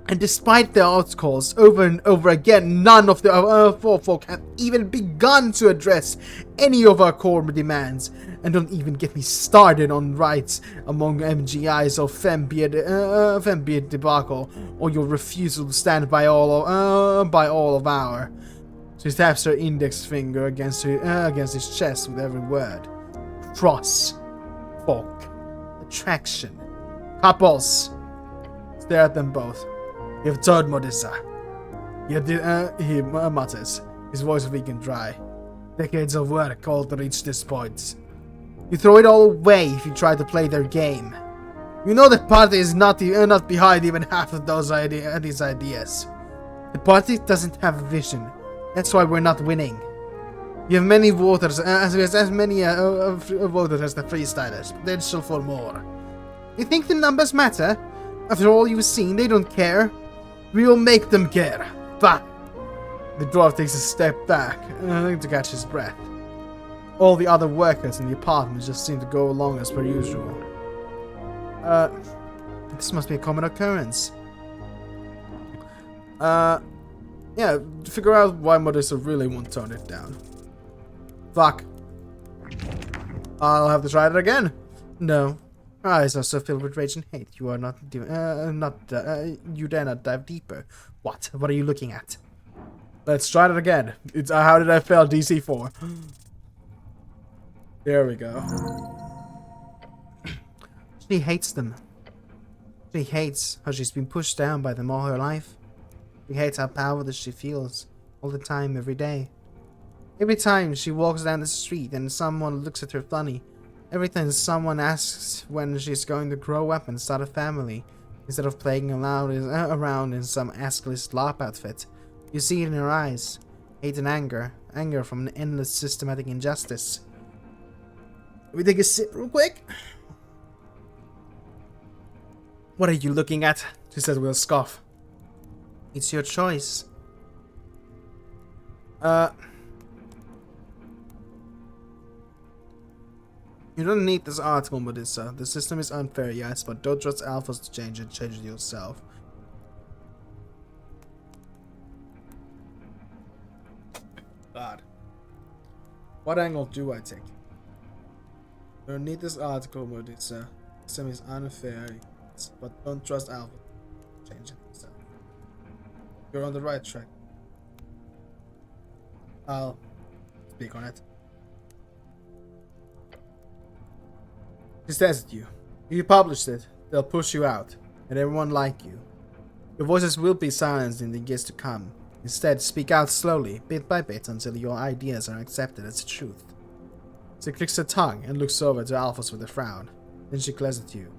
And despite their outcalls over and over again, none of the four folk have even begun to address any of our core demands. And don't even get me started on rights among MGIs or fembeard debacle, or your refusal to stand by all of our. She taps her index finger against his chest with every word. Cross, folk, attraction, couples. Stare at them both. You've told Modissa. He mutters, his voice weak and dry. Decades of work all to reach this point. You throw it all away if you try to play their game. You know the party is not behind even half of these ideas. The party doesn't have a vision. That's why we're not winning. You have many voters, as many voters as the freestylers. Potential for more. You think the numbers matter? After all you've seen, they don't care. We will make them care. Bah! The dwarf takes a step back to catch his breath. All the other workers in the apartment just seem to go along as per usual. This must be a common occurrence. Yeah, figure out why Modissa really won't tone it down. Fuck. I'll have to try it again. No. Her eyes are so filled with rage and hate. You are you dare not dive deeper. What? What are you looking at? Let's try it again. It's how did I fail DC 4? There we go. She hates them. She hates how she's been pushed down by them all her life. She hates how powerless she feels all the time, every day. Every time she walks down the street and someone looks at her funny. Every time someone asks when she's going to grow up and start a family, instead of playing around in some Azgalist LARP outfit. You see it in her eyes. Hate and anger. Anger from an endless systematic injustice. Let me take a sip real quick. What are you looking at? She said with a scoff. It's your choice. You don't need this article, Modissa. The system is unfair, yes, but don't trust alphas to change it. Change it yourself. God. What angle do I take? You don't need this article, Modissa. Some is unfair, but don't trust Alpha. Change it himself. You're on the right track. I'll speak on it. She stares at you. If you publish it, they'll push you out, and everyone like you. Your voices will be silenced in the years to come. Instead, speak out slowly, bit by bit, until your ideas are accepted as truth. She clicks her tongue and looks over to Alphas with a frown. Then she glares at you.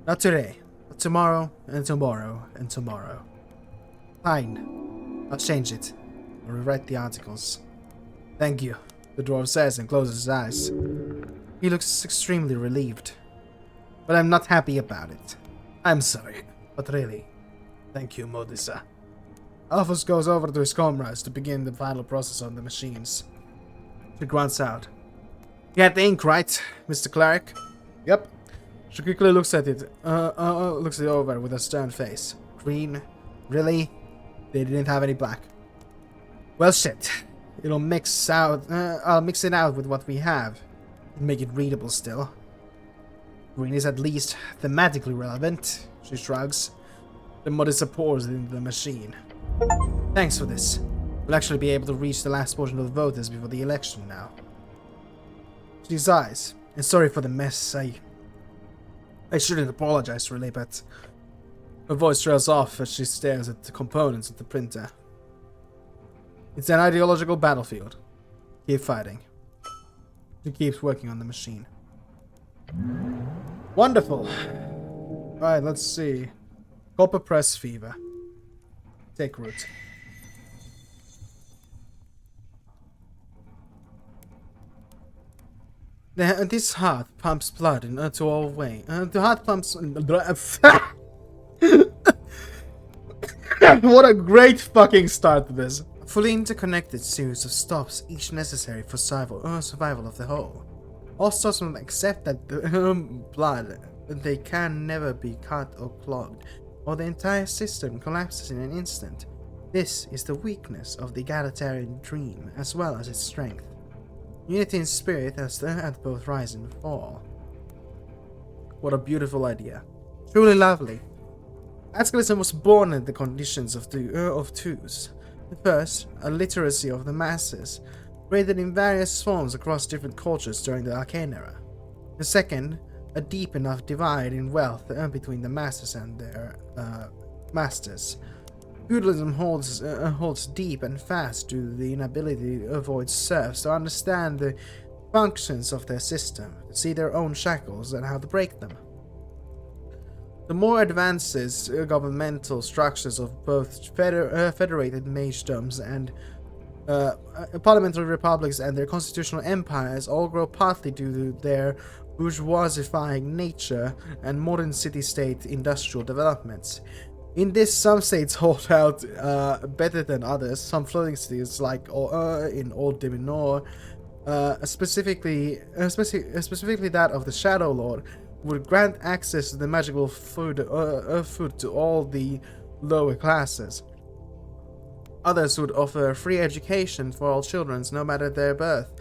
Not today, but tomorrow, and tomorrow, and tomorrow. Fine. I'll change it. I'll rewrite the articles. Thank you, the dwarf says and closes his eyes. He looks extremely relieved. But I'm not happy about it. I'm sorry, but really, thank you, Modissa. Alphas goes over to his comrades to begin the final process on the machines. She grunts out. You had the ink, right, Mr. Cleric? Yep. She quickly looks at it, looks it over with a stern face. Green? Really? They didn't have any black. Well, shit. It'll mix out, I'll mix it out with what we have. And make it readable still. Green is at least thematically relevant, she shrugs. The Modissa pours it into the machine. Thanks for this. We'll actually be able to reach the last portion of the voters before the election now. She sighs, and sorry for the mess, I shouldn't apologize really, but her voice trails off as she stares at the components of the printer. It's an ideological battlefield. Keep fighting. She keeps working on the machine. Wonderful. Alright, let's see. Copper press fever. Take root. This heart pumps blood into all veins. The heart pumps. What a great fucking start to this. A fully interconnected series of stops, each necessary for survival of the whole. All stops must accept that the blood they can never be cut or clogged, or the entire system collapses in an instant. This is the weakness of the egalitarian dream, as well as its strength. Unity in spirit has at both rise and fall. What a beautiful idea. Truly lovely. Azgalism was born in the conditions of twos. The first, a literacy of the masses, created in various forms across different cultures during the Arcane Era. The second, a deep enough divide in wealth between the masses and their masters. Feudalism holds deep and fast due to the inability to avoid serfs to understand the functions of their system, to see their own shackles and how to break them. The more advances governmental structures of both federated magedoms and parliamentary republics and their constitutional empires all grow partly due to their bourgeoisifying nature and modern city-state industrial developments. In this, some states hold out better than others. Some floating cities, like in Old Diminor, specifically that of the Shadow Lord, would grant access to the magical food to all the lower classes. Others would offer free education for all children, no matter their birth,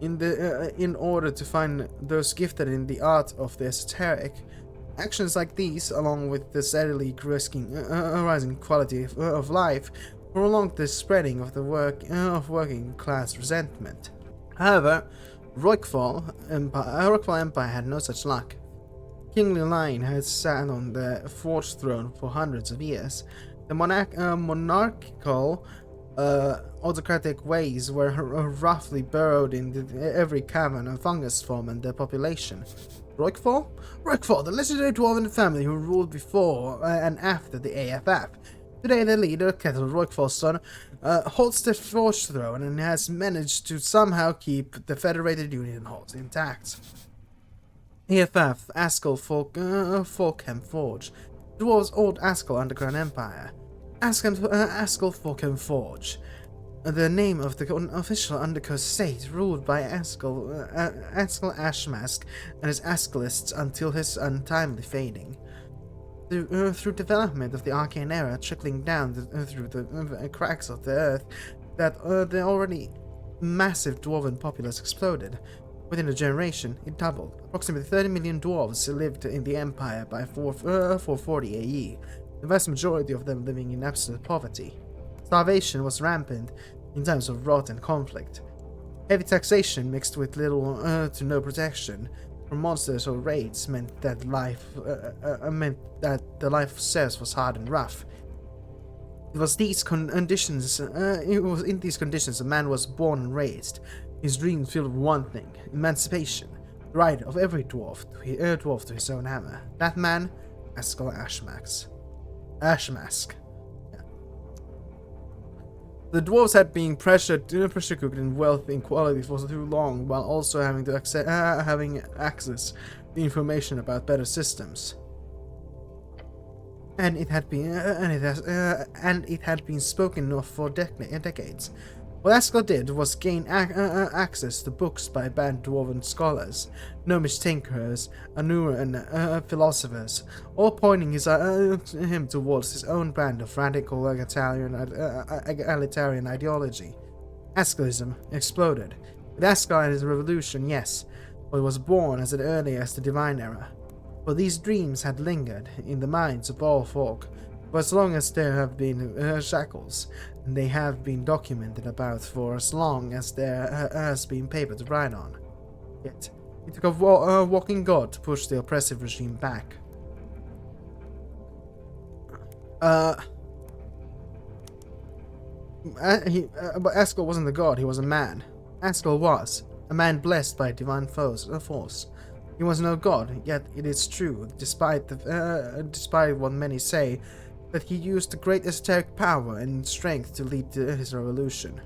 in order to find those gifted in the art of the esoteric. Actions like these, along with the steadily rising quality of life, prolonged the spreading of the working class resentment. However, Rockfall Empire had no such luck. Kingly line had sat on the forged throne for hundreds of years. The monarchical autocratic ways were roughly burrowed into every cavern and fungus form and their population. Rockfall? Rockfall, the legendary dwarven family who ruled before and after the AFF. Today the leader, Kettle Rockfall's son, holds the forged throne and has managed to somehow keep the Federated Union halls intact. AFF, Askel Folkham Forge, dwarves old Askel Underground Empire. Askel Folkham Forge, the name of the official Undercoast state ruled by Askel Ashmask and his Azgalists until his untimely fading. Through development of the Arcane Era trickling down through the cracks of the earth, that the already massive dwarven populace exploded. Within a generation, it doubled. Approximately 30 million dwarves lived in the Empire by 440 AE, the vast majority of them living in absolute poverty. Starvation was rampant in times of rot and conflict. Heavy taxation mixed with little to no protection from monsters or raids meant that the life of Zeus was hard and rough. It was in these conditions a man was born and raised. His dreams filled with one thing: emancipation, the right of every dwarf to his own hammer. That man, Ashmask. Yeah. The dwarves had been pressure cooked in wealth inequality for too long, while also having access to information about better systems. And it had been spoken of for decades. What Azgalists did was gain access to books by banned dwarven scholars, gnomish tinkerers, and philosophers, all pointing him towards his own brand of radical egalitarian ideology. Azgalism exploded. With Azgali's revolution, yes, but it was born as early as the Divine Era. For these dreams had lingered in the minds of all folk for as long as there have been shackles, and they have been documented about for as long as there has been paper to write on. Yet, it took a walking god to push the oppressive regime back. But Azgal wasn't a god, he was a man. Azgal was a man blessed by divine force. He was no god, yet it is true, despite what many say, that he used the great esoteric power and strength to lead his revolution.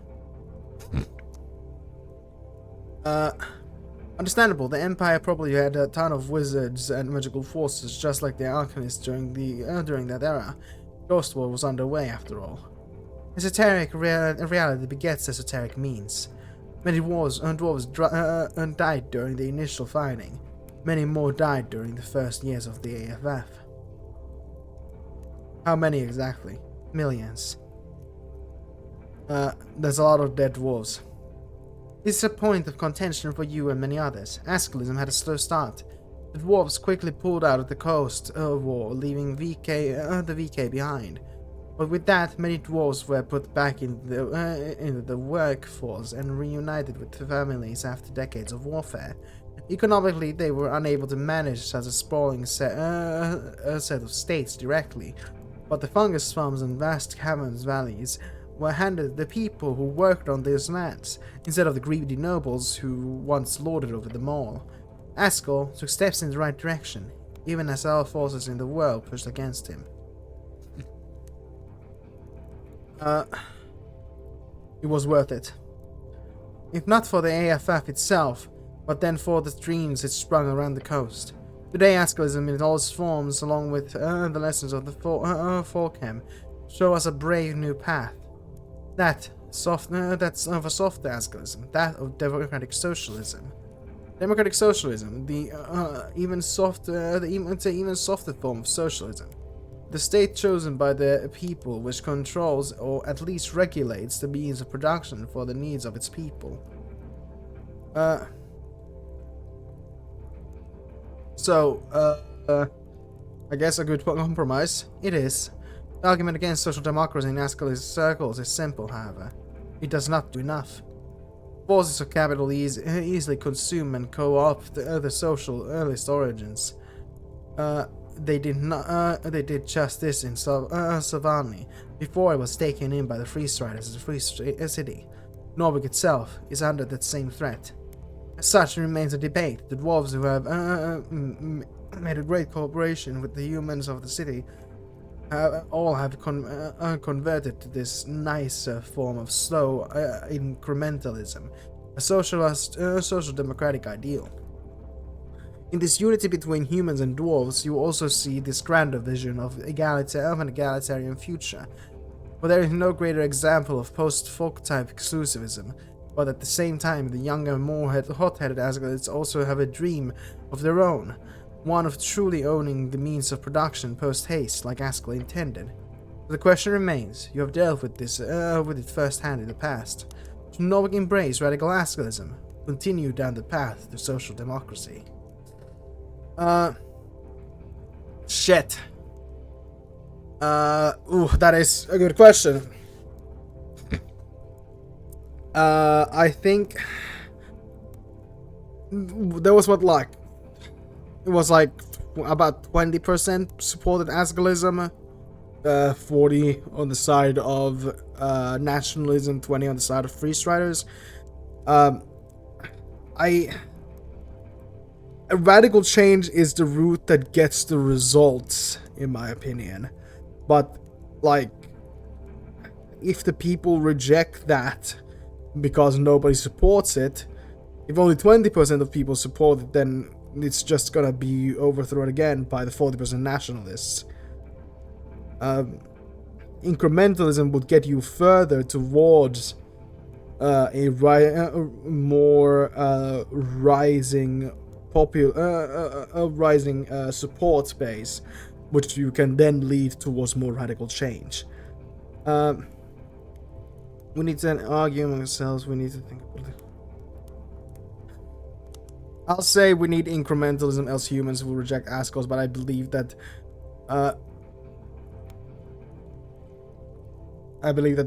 Understandable, the Empire probably had a ton of wizards and magical forces, just like the alchemists during that era. Ghost War was underway, after all. Esoteric reality begets esoteric means. Many dwarves died during the initial fighting. Many more died during the first years of the AFF. How many exactly? Millions. There's a lot of dead dwarves. This is a point of contention for you and many others. Azgalism had a slow start. The dwarves quickly pulled out of the Coast War, leaving the VK behind. But with that, many dwarves were put back into the workforce and reunited with their families after decades of warfare. Economically, they were unable to manage such a sprawling set of states directly, but the fungus farms and vast caverns valleys were handed to the people who worked on those lands, instead of the greedy nobles who once lorded over them all. Azgal took steps in the right direction, even as all forces in the world pushed against him. It was worth it. If not for the AFF itself, but then for the dreams it sprung around the coast. Today, Azgalism in all its forms, along with the lessons of the Folkhem, show us a brave new path. That's of a soft Azgalism, that of democratic socialism. Democratic socialism, the even softer form of socialism. The state chosen by the people, which controls or at least regulates the means of production for the needs of its people. I guess a good compromise. It is. The argument against social democracy in Azgalist circles is simple, however. It does not do enough. Forces of capital easily consume and co-opt the social earliest origins. They did just this in Savani, before it was taken in by the Freeze Riders as a free city. Norvik itself is under that same threat. As such, it remains a debate. The dwarves who have made a great cooperation with the humans of the city all have converted to this nicer form of slow incrementalism, a social democratic ideal. In this unity between humans and dwarves, you also see this grander vision of an egalitarian future, for there is no greater example of post-folk-type exclusivism. But at the same time, the younger, more hot-headed Azgalists also have a dream of their own, one of truly owning the means of production post-haste, like Azgal intended. But the question remains: you have dealt with it firsthand in the past. Should Norvik embrace radical Azgalism? continue down the path to social democracy? Shit. That is a good question. I think there was about 20% supported Azgalism, 40 on the side of nationalism, 20 on the side of free striders. A radical change is the route that gets the results, in my opinion. But, like, if the people reject that because nobody supports it, if only 20% of people support it, then it's just gonna be overthrown again by the 40% nationalists. Incrementalism would get you further towards a more rising support base, which you can then lead towards more radical change. We need to argue among ourselves. We need to think about it. I'll say we need incrementalism, else humans will reject Azgalists, but I believe that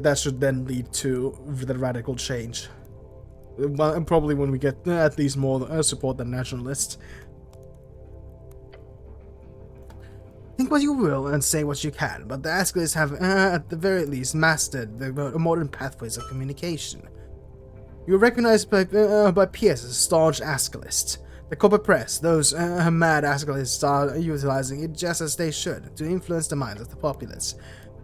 that should then lead to the radical change. Well, and probably when we get at least more support than nationalists. Think what you will and say what you can, but the Azgalists have, at the very least, mastered the modern pathways of communication. You are recognized by peers as staunch Azgalists. The copper press, those mad Azgalists are utilizing it just as they should, to influence the minds of the populace.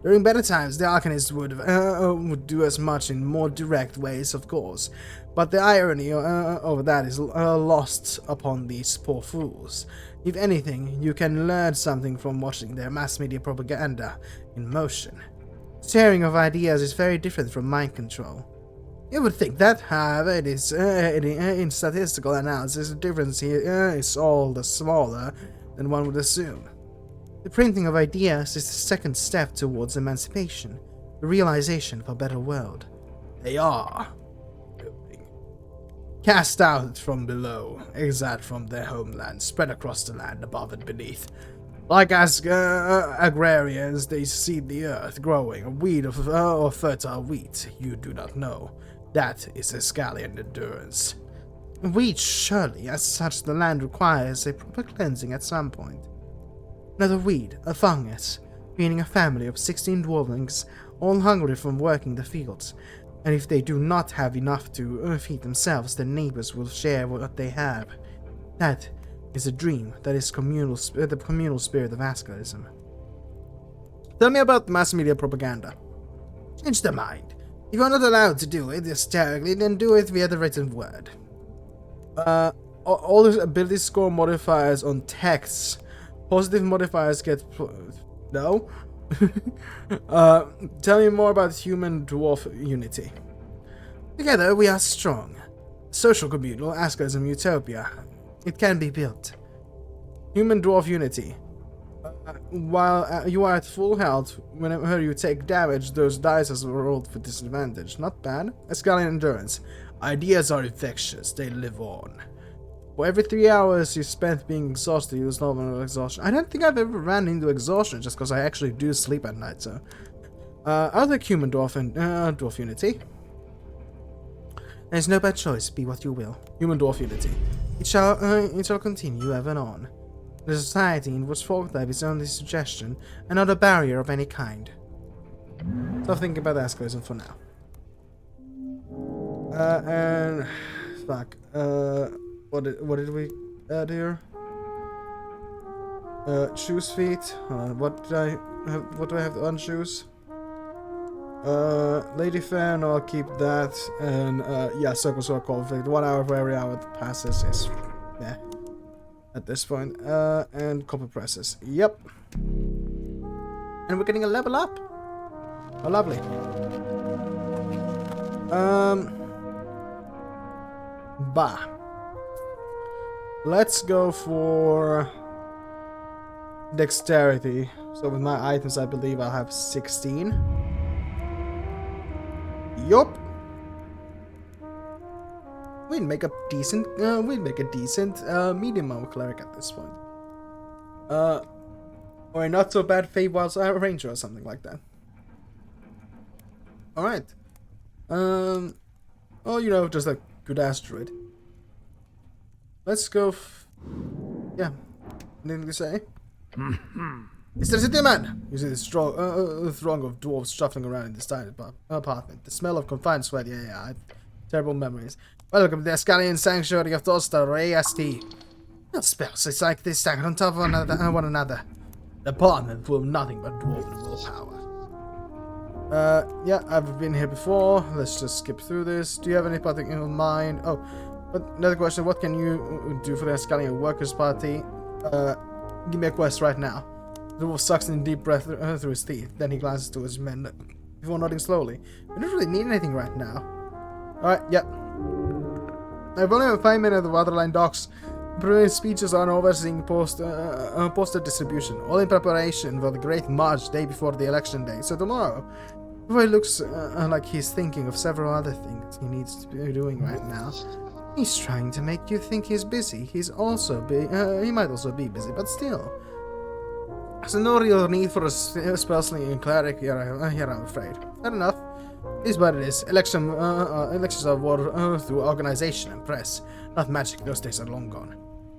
During better times, the Arcanists would do as much in more direct ways, of course, but the irony of that is lost upon these poor fools. If anything, you can learn something from watching their mass media propaganda in motion. Sharing of ideas is very different from mind control. You would think that, however, it is in statistical analysis, the difference here is all the smaller than one would assume. The printing of ideas is the second step towards emancipation, the realization of a better world. They are cast out from below, exiled from their homeland, spread across the land above and beneath. Like as agrarians, they see the earth growing, a weed of fertile wheat you do not know. That is Azgalian endurance. Wheat, surely, as such the land requires a proper cleansing at some point. Another weed, a fungus, meaning a family of 16 dwarflings, all hungry from working the fields, and if they do not have enough to feed themselves, their neighbors will share what they have. That is a dream, that is the communal spirit of Azgalism. Tell me about mass media propaganda. Change their mind. If you are not allowed to do it hysterically, then do it via the written word. All those ability score modifiers on texts. Positive modifiers get... No? Tell me more about human-dwarf unity. Together we are strong. Social communal Azgalism utopia. It can be built. Human-dwarf unity. While you are at full health, whenever you take damage, those dice are rolled for disadvantage. Not bad. Azgalian endurance. Ideas are infectious. They live on. For every 3 hours you spent being exhausted, you lose normal exhaustion. I don't think I've ever ran into exhaustion just because I actually do sleep at night, so... Other human dwarf and dwarf unity. There's no bad choice, be what you will. Human dwarf unity. It shall continue ever on. The society in which folk life is only suggestion, and not a barrier of any kind. Stop thinking about Azgalism for now. And... Fuck. What did we add here? Choose feet. Hold on, what do I have to unchoose? Lady Fair, no, I'll keep that. And yeah, Circle Sword Conflict. 1 hour for every hour that passes is at this point. And Copper Presses. Yep. And we're getting a level up. Oh, lovely. Bah. Let's go for dexterity. So with my items, I believe I'll have 16. Yup. we'd make a decent, medium armor cleric at this point. Or a not so bad Feywild's ranger or something like that. Alright. Oh, you know, just a good asteroid. Let's go. Yeah. Anything to say? It's the city man! You see the throng of dwarves shuffling around in this tiny apartment. The smell of confined sweat. Yeah, I have terrible memories. Welcome to the Azgalian Sanctuary of Dostar, or AST. No spells, it's like they stack on top of one another. The apartment full of nothing but dwarven willpower. Yeah, I've been here before. Let's just skip through this. Do you have anything in mind? Oh, but another question. What can you do for the Azgalian Workers' Party? Give me a quest right now. The wolf sucks in deep breath through his teeth. Then he glances to his men before nodding slowly. We don't really need anything right now. Alright, yeah. I've only have 5 minutes of Waterline docks. Brilliant speeches on overseeing poster distribution, all in preparation for the great march day before the election day. So tomorrow, boy looks like he's thinking of several other things he needs to be doing right now. He's trying to make you think he's busy. He's also he might also be busy, but still. There's no real need for a spell-slinging cleric here, I'm afraid. Fair enough. It is what it is. Elections are war through organization and press. Not magic, those days are long gone.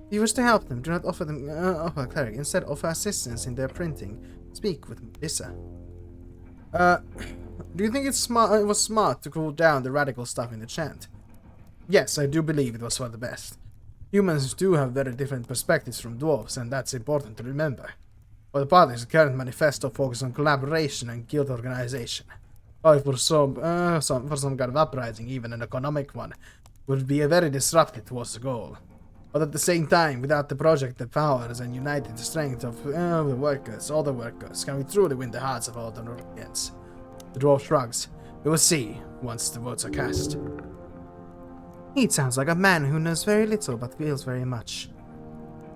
If you wish to help them, do not offer them a cleric. Instead, offer assistance in their printing. Speak with Melissa. Do you think it was smart to cool down the radical stuff in the chant? Yes, I do believe it was for the best. Humans do have very different perspectives from dwarves, and that's important to remember. For the party's current manifesto focuses on collaboration and guild organization. Or for some kind of uprising, even an economic one, would be a very disruptive towards the goal. But at the same time, without the project, the powers and united strength of the workers, all the workers, can we truly win the hearts of all the Norwegians? The dwarf shrugs. We will see once the votes are cast. He sounds like a man who knows very little but feels very much.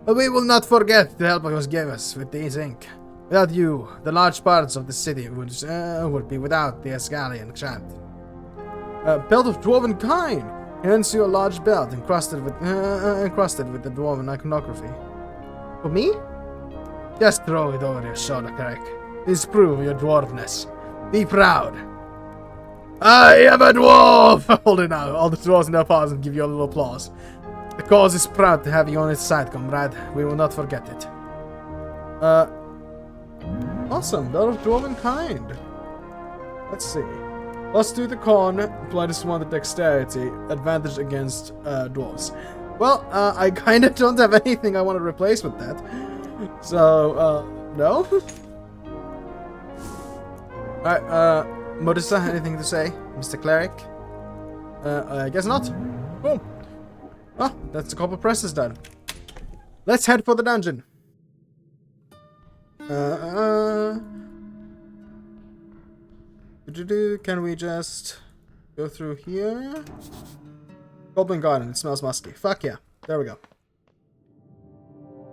But we will not forget the help you gave us with this ink. Without you, the large parts of the city would be without the Azgalian chant. A belt of dwarven kind! He hands you a large belt encrusted with the dwarven iconography. For me? Just throw it over your shoulder, Carrick. Disprove your dwarfness. Be proud. I am a dwarf! Hold it out. All the dwarves in their paws and give you a little applause. The cause is proud to have you on its side, comrade. We will not forget it. Awesome. Belt of dwarven kind. Let's see. Let's do the con, apply this one to dexterity, advantage against dwarves. Well, I kind of don't have anything I want to replace with that. So, no? Alright, Modissa, anything to say? Mr. Cleric? I guess not. Boom. Ah, that's the copper presses done. Let's head for the dungeon. Can we just go through here? Goblin Garden, it smells musky. Fuck yeah. There we go.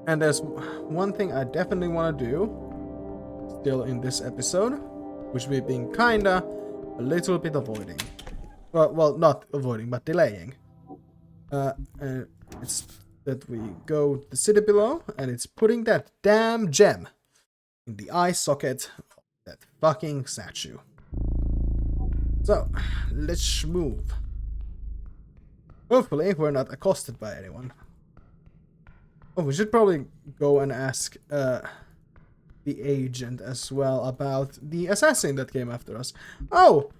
And there's one thing I definitely want to do still in this episode, which we've been kinda a little bit avoiding. Well, not avoiding, but delaying. And it's that we go to the city below, and it's putting that damn gem in the eye socket of that fucking statue. So, let's move. Hopefully, we're not accosted by anyone. Oh, we should probably go and ask the agent as well about the assassin that came after us. Oh!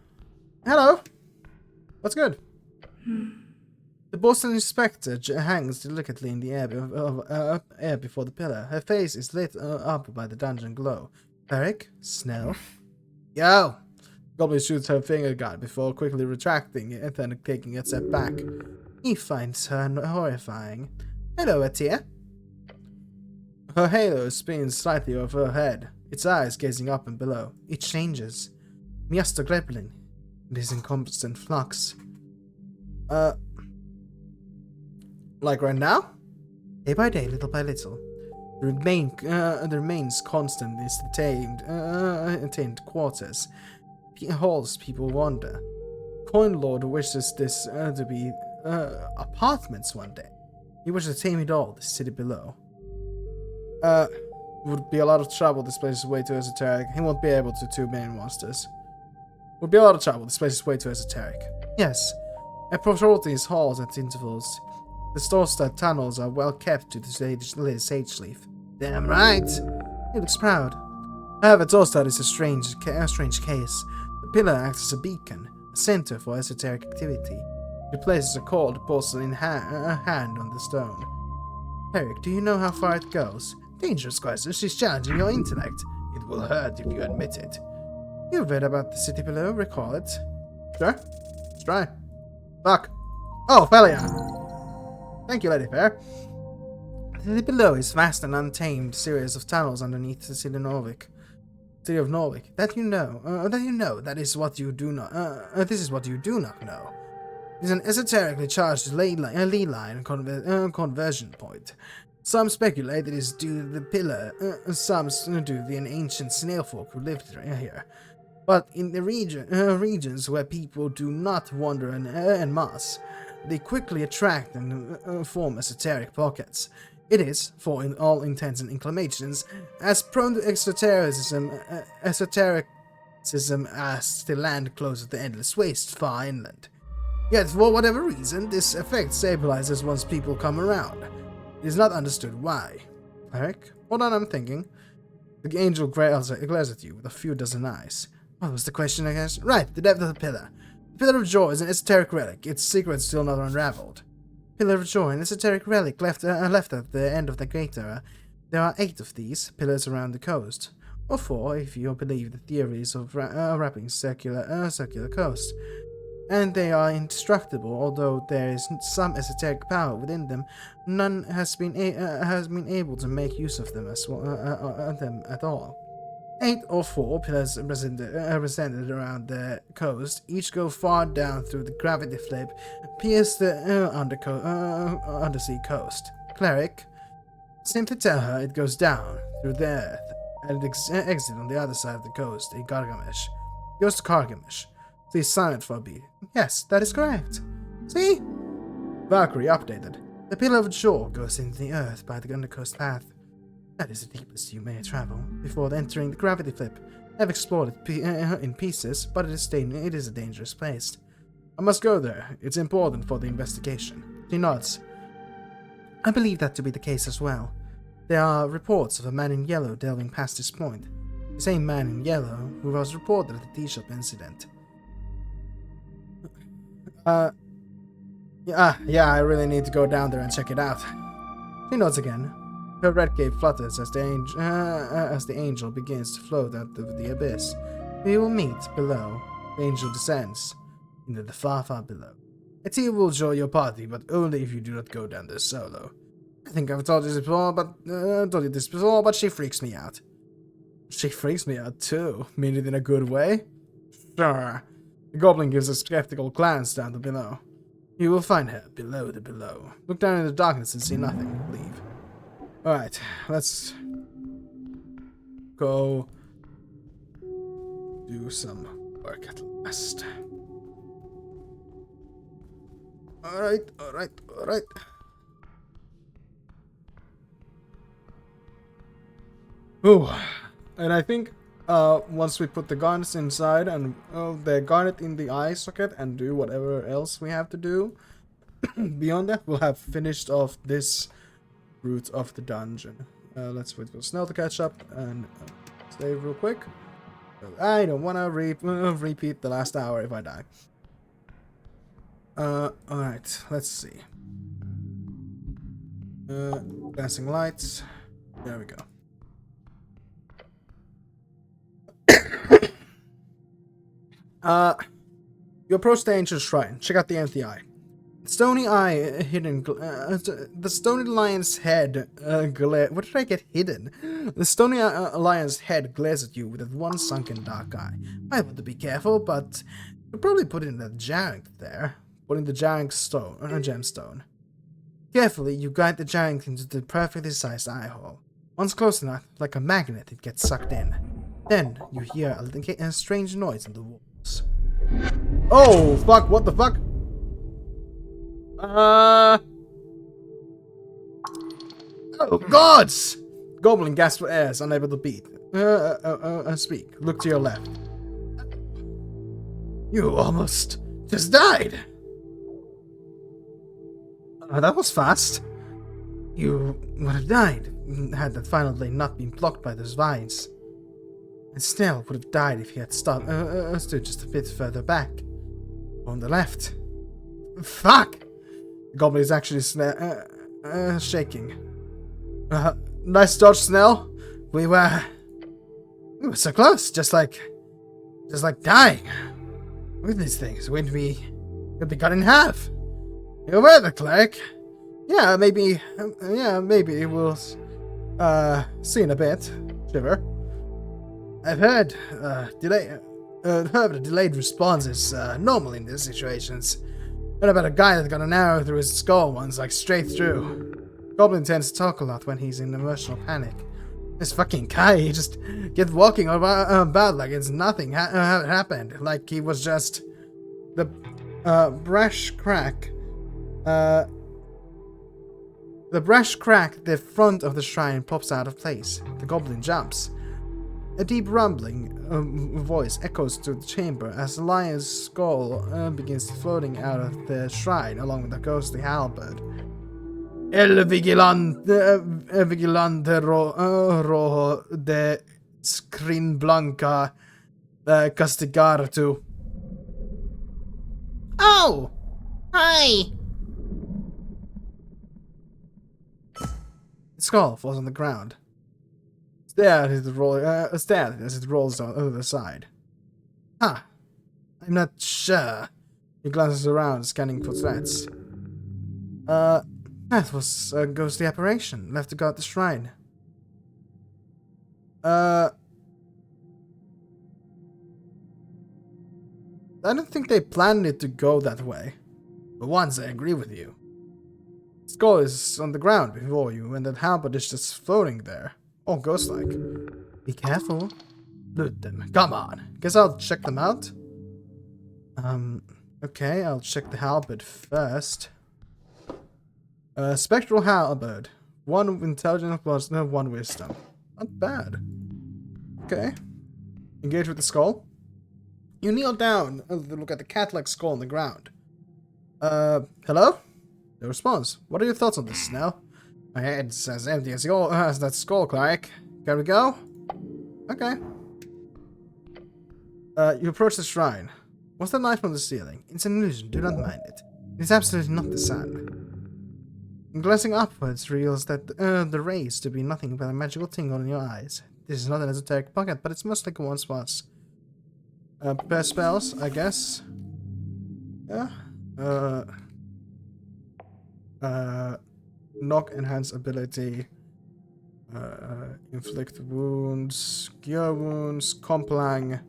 Hello! What's good? The Boston Inspector hangs delicately in the air before the pillar. Her face is lit up by the dungeon glow. Eric? Snell? Yo! Goblin shoots her finger gun before quickly retracting it and then taking a step back. He finds her horrifying. Hello, Ettir. Her halo spins slightly over her head, its eyes gazing up and below. It changes. Miasto Greblin. It is in constant flux. Like right now? Day by day, little by little. The remains constant is the tamed quarters. Halls people wander. Coin Lord wishes this to be apartments one day. He wishes to tame it all, the city below. Would be a lot of trouble. This place is way too esoteric. He won't be able to too many monsters. Would be a lot of trouble. This place is way too esoteric. Yes, I patrol these halls at intervals. The store-stud tunnels are well kept to the sage leaf. Damn right! He looks proud. However, Torstad is a strange case. The pillar acts as a beacon, a center for esoteric activity. It places a cold porcelain hand on the stone. Eric, do you know how far it goes? Dangerous question. She's challenging your intellect. It will hurt if you admit it. You've read about the city below, recall it? Sure. Let's try. Fuck. Oh, failure! Thank you, Lady Fair. The city below is vast and untamed series of tunnels underneath the city of Norvik. That you know. That is what you do not. This is what you do not know. It is an esoterically charged ley line conversion point. Some speculate it is due to the pillar. Some due to the ancient snail folk who lived here. But in the regions where people do not wander en masse, they quickly attract and form esoteric pockets. It is, for all intents and inclinations, as prone to esotericism as the land close to the endless waste far inland. Yet, for whatever reason, this effect stabilizes once people come around. It is not understood why. Eric, hold on, I'm thinking. The angel glares at you with a few dozen eyes. What was the question, I guess? Right, the depth of the pillar. The Pillar of Joy is an esoteric relic, its secret still not unraveled. Pillar of Joy, an esoteric relic left at the end of the crater. There are 8 of these pillars around the coast, or 4 if you believe the theories of wrapping circular coast. And they are indestructible, although there is some esoteric power within them. None has been able to make use of them at all. 8 or 4 pillars presented around the coast, each go far down through the gravity flip, pierce the undersea coast. Cleric, simply tell her it goes down through the earth and exit on the other side of the coast in Gargamish. Goes to Gargamish. Stay silent for a beat. Yes, that is correct. See? Valkyrie updated. The Pillar of Joy goes into the earth by the undercoast path. That is the deepest you may travel before entering the gravity flip. I've explored it in pieces, but it is a dangerous place. I must go there. It's important for the investigation. She nods. I believe that to be the case as well. There are reports of a man in yellow delving past this point. The same man in yellow who was reported at the tea shop incident. Yeah, I really need to go down there and check it out. She nods again. Her red cape flutters as the angel begins to float out of the abyss. We will meet below. The angel descends into the far, far below. Ettir will join your party, but only if you do not go down there solo. I think I've told you this before, but she freaks me out. She freaks me out too. Mean it in a good way? Sure. The goblin gives a skeptical glance down the below. You will find her below the below. Look down in the darkness and see nothing. Leave. Alright, let's go do some work at last. Alright. Ooh, and I think once we put the garnets inside and the garnet in the eye socket and do whatever else we have to do, beyond that we'll have finished off this route of the dungeon. Let's wait for Snell to catch up and save real quick. I don't want to repeat the last hour if I die. Alright, let's see. Dancing lights. There we go. You approach the ancient shrine. Check out the empty eye. The stony eye hidden. The stony lion's head glare. What did I get hidden? The stony lion's head glares at you with that one sunken dark eye. I want to be careful, but you'll probably put in the jarink there. Put in the jarink gemstone. Carefully, you guide the jarink into the perfectly sized eye hole. Once close enough, like a magnet, it gets sucked in. Then you hear a strange noise in the walls. Oh fuck! What the fuck? Oh, gods! Goblin gasped for air, unable to speak. Look to your left. You almost just died. That was fast. You would have died had that final blade not been blocked by those vines. And Snell would have died if he had stood just a bit further back. On the left. Fuck! The goblin is actually shaking. Nice dodge, Snell. We were so close, just like dying. With these things, we'd be cut in half. You were the cleric. Yeah, maybe we'll see in a bit. Shiver. I've heard delayed responses normal in these situations. Heard about a guy that got an arrow through his skull once, like straight through. Goblin tends to talk a lot when he's in emotional panic. This fucking guy, he just gets walking about like it's nothing happened. Like he was just the brash crack. The brash crack, the front of the shrine pops out of place. The goblin jumps. A deep rumbling voice echoes through the chamber as the lion's skull begins floating out of the shrine along with a ghostly halberd. El vigilante rojo de screen blanca castigar tu. Oh! Hi! The skull falls on the ground. Stared as it rolls over the side. Huh. I'm not sure. He glances around, scanning for threats. That was a ghostly apparition, left to guard the shrine. I don't think they planned it to go that way. But once I agree with you. The skull is on the ground before you, and that halberd is just floating there. All ghost-like. Be careful. Loot them. Come on. Guess I'll check them out. Okay, I'll check the halberd first. Spectral halberd. 1 intelligence plus 1 wisdom. Not bad. Okay. Engage with the skull. You kneel down to look at the cat-like skull on the ground. Hello? No response. What are your thoughts on this, Snell? My head's as empty as that skull, cleric. Can we go? Okay. You approach the shrine. What's that light from the ceiling? It's an illusion, do not mind it. It's absolutely not the sun. Glancing upwards reveals that the rays to be nothing but a magical tingle in your eyes. This is not an esoteric pocket, but it's most like a one spot. Prepare spells, I guess. Yeah. Knock, enhance ability. Inflict wounds. Cure wounds. Complang.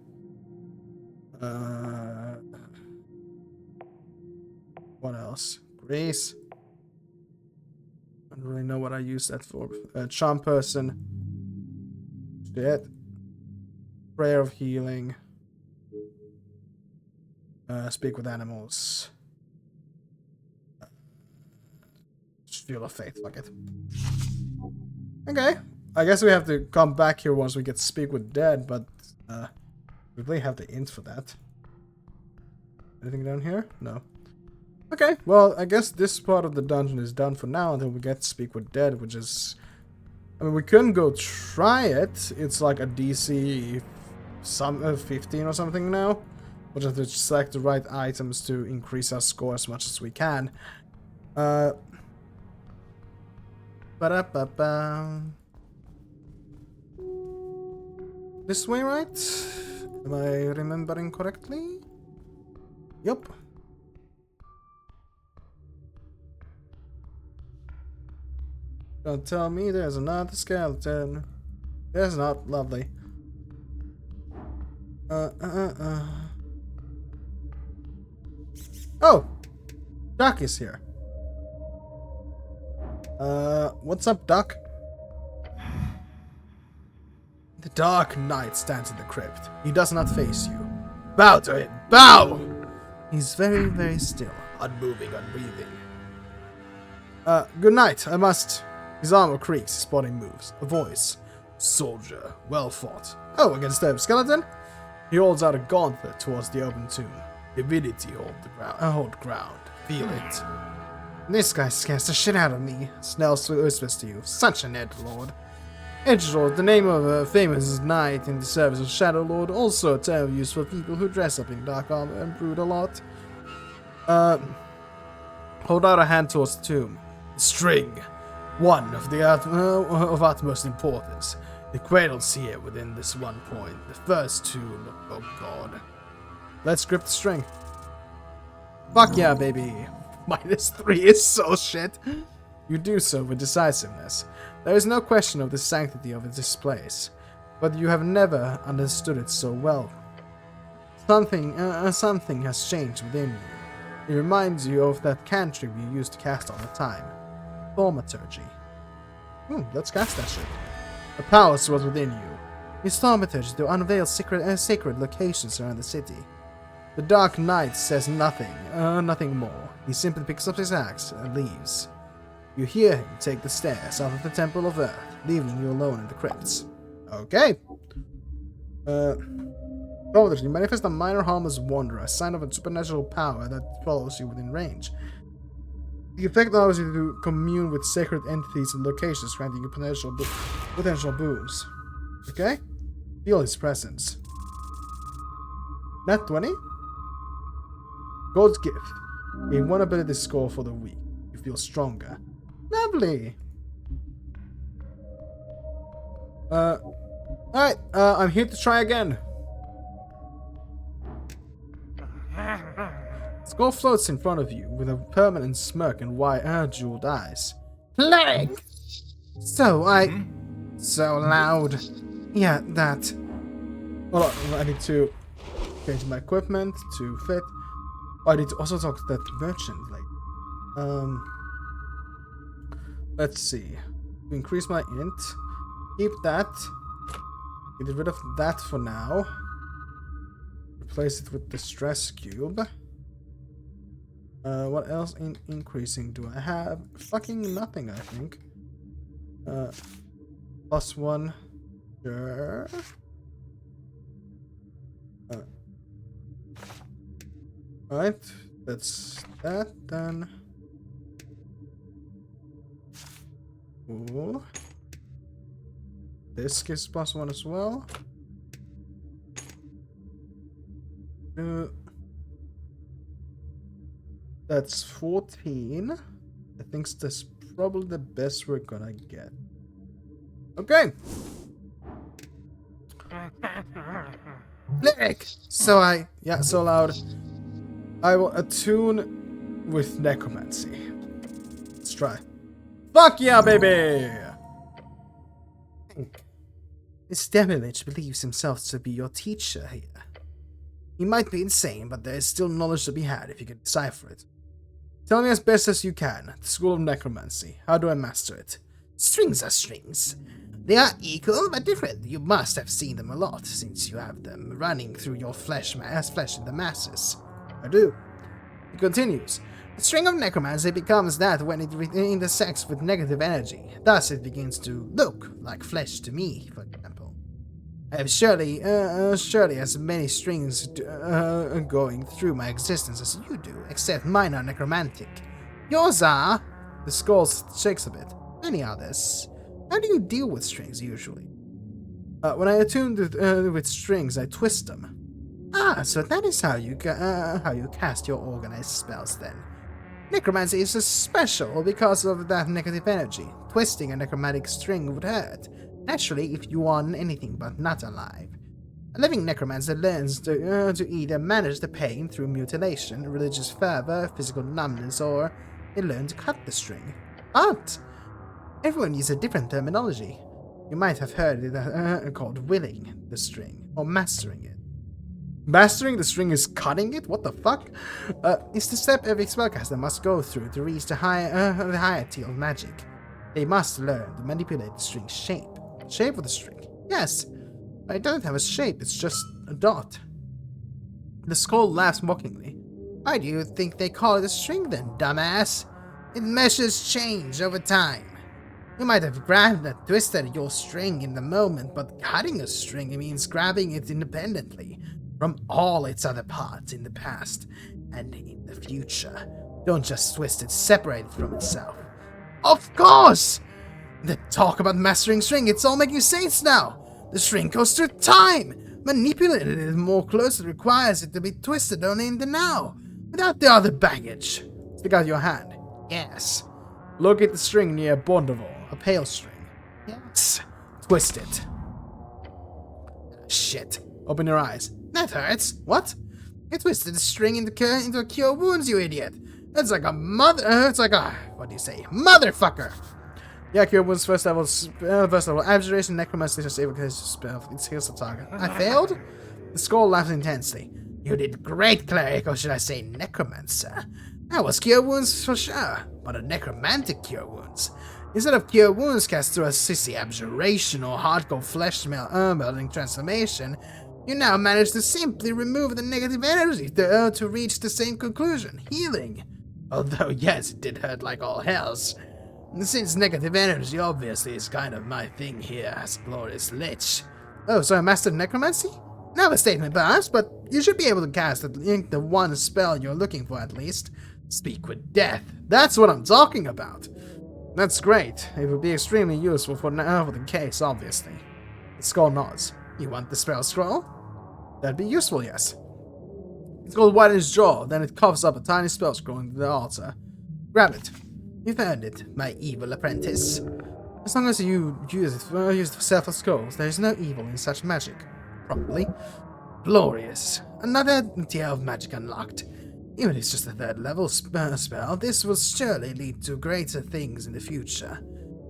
What else? Grace. I don't really know what I use that for. Charm person. Shit. Prayer of healing. Speak with animals. Feel of faith, fuck it. Okay. I guess we have to come back here once we get to speak with dead, but we really have the int for that. Anything down here? No. Okay, well, I guess this part of the dungeon is done for now until we get to speak with dead, which is... I mean, we couldn't go try it. It's like a DC 15 or something now. We'll just have to select the right items to increase our score as much as we can. Ba-da-ba-ba. This way, right? Am I remembering correctly? Yup. Don't tell me there's another skeleton. There's not. Lovely. Oh! Duck is here. What's up, Duck? The Dark Knight stands in the crypt. He does not face you. Bow to him! Bow! He's very, very still, unmoving, unbreathing. Good night, I must... His armor creaks, his body moves. A voice. Soldier, well fought. Oh, against the skeleton? He holds out a gauntlet towards the open tomb. Divinity hold ground. Feel it. This guy scares the shit out of me. Snell whispers to you. Such an edgelord. Edgelord, the name of a famous knight in the service of Shadow Lord, also a term used for people who dress up in dark armor and brood a lot. Hold out a hand towards the tomb. The string. One of the of utmost importance. The cradle's here within this one point. The first tomb. Oh god. Let's grip the string. Fuck yeah, baby. -3 is so shit. You do so with decisiveness. There is no question of the sanctity of this place, but you have never understood it so well. Something has changed within you. It reminds you of that cantrip you used to cast all the time. Thaumaturgy. Let's cast that shit. The power was within you. Use thaumaturgy to unveil sacred locations around the city. The Dark Knight says nothing more. He simply picks up his axe and leaves. You hear him take the stairs out of the Temple of Earth, leaving you alone in the crypts. Okay. You manifest a minor harmless wanderer, a sign of a supernatural power that follows you within range. The effect allows you to commune with sacred entities and locations, granting you potential boons. Okay? Feel his presence. Nat 20? God's gift. Gain 1 ability score for the week. You feel stronger. Lovely! Alright, I'm here to try again. Skull floats in front of you with a permanent smirk and wide jeweled eyes. Plague! So loud. Yeah, that. Hold on, I need to change my equipment to fit. Oh, I need to also talk to that merchant, let's see. To increase my int. Keep that. Get rid of that for now. Replace it with the stress cube. What else in increasing do I have? Fucking nothing, I think. +1. Sure. Alright, that's that then. Ooh. This gives +1 as well. That's 14. I think that's probably the best we're gonna get. Okay. Lyric! So loud. I will attune with Necromancy. Let's try. Fuck yeah, baby! This Demilich believes himself to be your teacher here. He might be insane, but there is still knowledge to be had if you can decipher it. Tell me as best as you can. The School of Necromancy. How do I master it? Strings are strings. They are equal but different. You must have seen them a lot, since you have them running through your flesh as flesh in the masses. I do. He continues. The string of necromancy becomes that when it intersects with negative energy. Thus it begins to look like flesh to me, for example. I have surely as many strings going through my existence as you do, except mine are necromantic. Yours are... The skull shakes a bit. Many others. How do you deal with strings usually? When I attune with strings, I twist them. Ah, so that is how you cast your organized spells then. Necromancy is special because of that negative energy. Twisting a necromantic string would hurt. Naturally, if you are anything but not alive. A living necromancer learns to either manage the pain through mutilation, religious fervor, physical numbness, or they learn to cut the string. But everyone uses a different terminology. You might have heard it called willing the string, or mastering it. Mastering the string is cutting it? What the fuck? It's the step every spellcaster must go through to reach the hierarchy of magic. They must learn to manipulate the string's shape. Shape of the string? Yes. But it doesn't have a shape, it's just a dot. The skull laughs mockingly. Why do you think they call it a string then, dumbass? Its measures change over time. You might have grabbed and twisted your string in the moment, but cutting a string means grabbing it independently from all its other parts in the past and in the future. Don't just twist it separated from itself. Of course! The talk about mastering string, it's all making sense now. The string goes through time. Manipulating it more closely requires it to be twisted only in the now, without the other baggage. Stick out your hand. Yes. Locate the string near Bonderval, a pale string. Yes. Twist it. Shit. Open your eyes. That hurts. What? You twisted the string into a cure wounds, you idiot. It's like a what do you say? Motherfucker! Yeah, cure wounds, first level abjuration, necromancy, disable spell. It heals the target. I failed? The skull laughed intensely. You did great, cleric, or should I say necromancer. That was cure wounds for sure, but a necromantic cure wounds. Instead of cure wounds cast through a sissy abjuration or hardcore flesh melting transformation, you now manage to simply remove the negative energy to reach the same conclusion, healing. Although, yes, it did hurt like all hells. Since negative energy obviously is kind of my thing here as Glorious Lich. Oh, so I mastered necromancy? Not a statement perhaps, but you should be able to cast the one spell you're looking for at least. Speak with death. That's what I'm talking about. That's great. It would be extremely useful for the case, obviously. The skull nods. You want the spell scroll? That'd be useful, yes. It's called widens jaw, then it coughs up a tiny spell scroll into the altar. Grab it. You've earned it, my evil apprentice. As long as you use it for selfless goals, there is no evil in such magic. Probably. Glorious. Another tier of magic unlocked. Even if it's just a third level spell, this will surely lead to greater things in the future.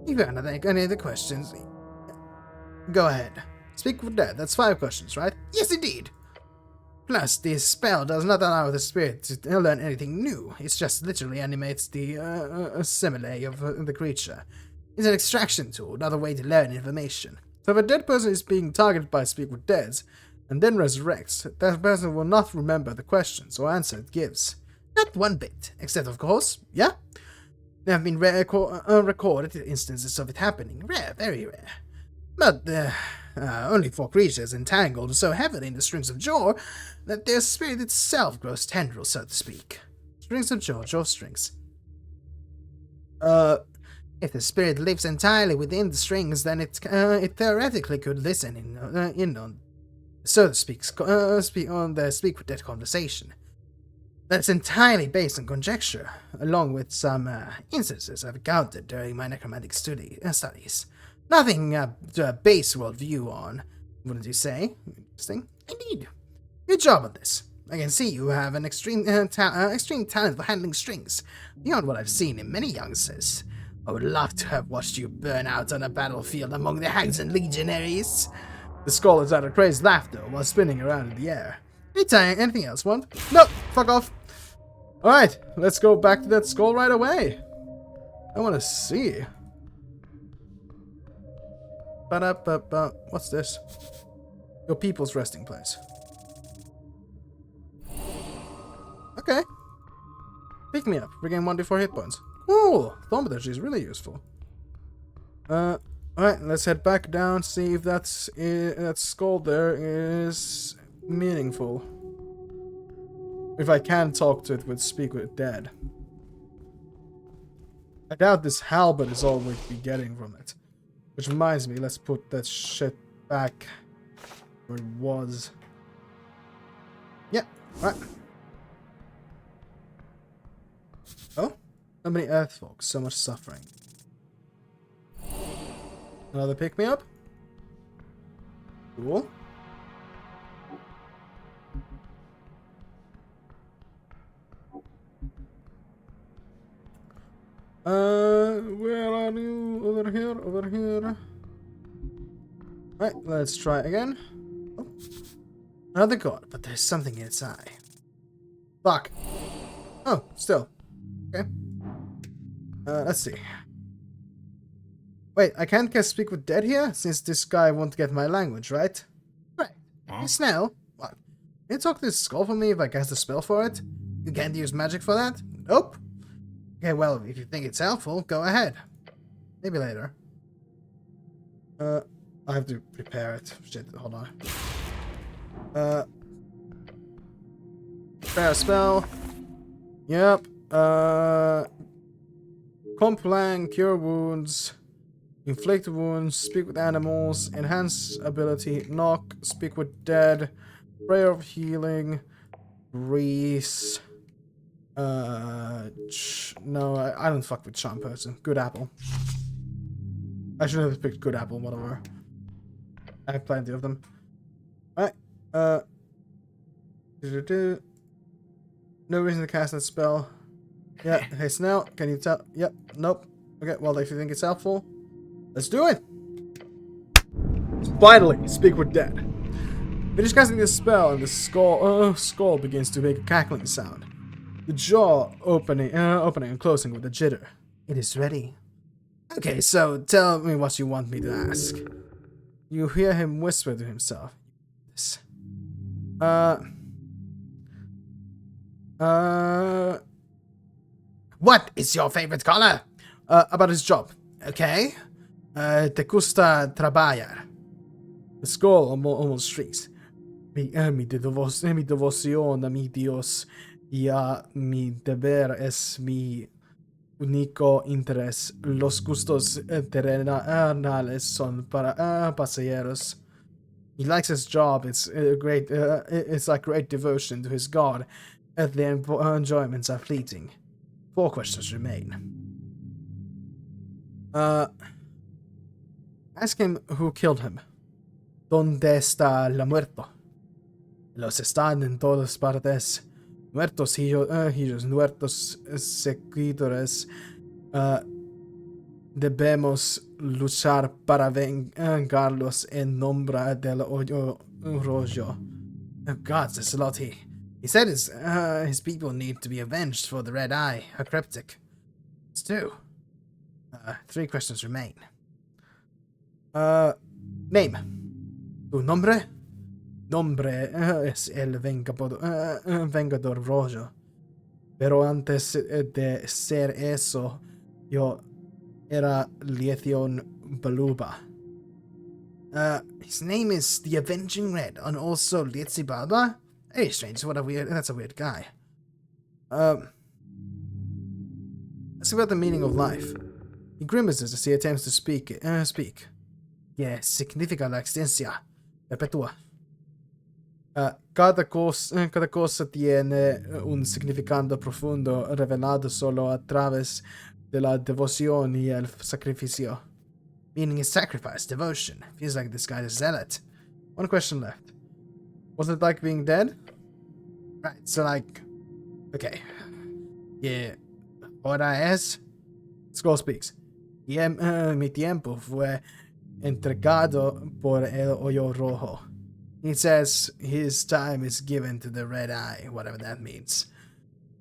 If you have any other questions, go ahead. Speak with dead. That's 5 questions, right? Yes, indeed. Plus, this spell does not allow the spirit to learn anything new. It just literally animates the simile of the creature. It's an extraction tool, not a way to learn information. So if a dead person is being targeted by Speak with Dead, and then resurrects, that person will not remember the questions or answer it gives. Not one bit. Except, of course, yeah? There have been recorded instances of it happening. Rare, very rare. But only for creatures entangled so heavily in the strings of jaw that their spirit itself grows tendrils, so to speak. Strings of jaw strings. If the spirit lives entirely within the strings, then it theoretically could listen in on, so to speak, on the Speak with Dead conversation. That's entirely based on conjecture, along with some instances I've encountered during my necromantic studies. Nothing to base worldview on, wouldn't you say? Interesting. Indeed. Good job on this. I can see you have an extreme talent for handling strings, beyond what I've seen in many youngsters. I would love to have watched you burn out on a battlefield among the hags and legionaries. The skull is out of crazed laughter while spinning around in the air. Anything else, want? No, fuck off. Alright, let's go back to that skull right away. I want to see. What's this? Your people's resting place. Okay. Pick me up. Regain 1d4 hit points. Cool! Thaumaturgy is really useful. Alright, let's head back down, see if that skull there is meaningful. If I can talk to it with Speak with Dead. I doubt this halberd is all we'd be getting from it. Which reminds me, let's put that shit back where it was. Yeah, right. Oh, so many earthfolk, so much suffering. Another pick-me-up. Cool. Where are you? Over here, over here. Right, let's try again. Oh. Another god, but there's something in its eye. Fuck. Oh, still. Okay. Let's see. Wait, I can't cast Speak with Dead here, since this guy won't get my language, right? Right. Hey, Snell, what? Can you talk to this skull for me if I cast a spell for it? You can't use magic for that? Nope. Okay, well, if you think it's helpful, go ahead. Maybe later. I have to prepare it. Shit, hold on. Prepare a spell. Yep. Complang, cure wounds, inflict wounds, speak with animals, enhance ability, knock, speak with dead, prayer of healing, grease. No, I don't fuck with charm person. Good apple. I should have picked good apple, whatever. I have plenty of them. Alright, no reason to cast that spell. Yeah, hey Snell, can you tell? Yep, nope. Okay, well, if you think it's helpful, let's do it! Finally, speak with dead. Finish casting this spell, and the skull begins to make a cackling sound. The jaw opening and closing with a jitter. It is ready. Okay, so tell me what you want me to ask. You hear him whisper to himself. What is your favorite color? About his job. Okay. Te gusta trabajar. The skull almost shrieks. Mi devoción a mi Dios y a mi deber es mi único interés. Los gustos terrenales son para pasajeros. He likes his job. It's like great devotion to his God. The enjoyments are fleeting. 4 questions remain. Ask him who killed him. ¿Dónde está la muerto? Los están en todas partes. Muertos hijos, muertos seguidores. Debemos luchar para vengarlos en nombre del rollo. Oh God, there's a lot here. He said his people need to be avenged for the red eye. A cryptic. It's 2. 3 questions remain. Name. Tu nombre? Nombre es el Vengador Rojo. Pero antes de ser eso, yo era Legion Baluba. His name is the Avenging Red, and also Litsi Balba? Very strange, that's a weird guy. Ask about the meaning of life. He grimaces as he attempts to speak. Yeah, significa la existencia perpetua. Cada cosa tiene un significado profundo revelado solo a través de la devoción y el sacrificio. Meaning is sacrifice, devotion. Feels like this guy is zealot. 1 question left. Was it like being dead? Right, so like... Okay. Yeah. Ahora es... Skull speaks. Mi tiempo fue entregado por el hoyo rojo. He says his time is given to the red eye, whatever that means.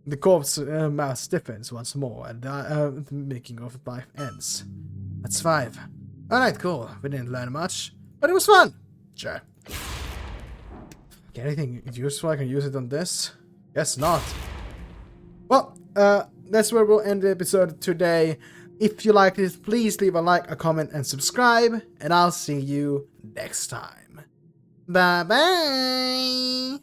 The corpse's mouth stiffens once more, and the making of life ends. That's 5. Alright, cool. We didn't learn much, but it was fun. Sure. Okay, anything useful I can use it on this? Guess not. Well, that's where we'll end the episode today. If you liked it, please leave a like, a comment, and subscribe, and I'll see you next time. Bye-bye!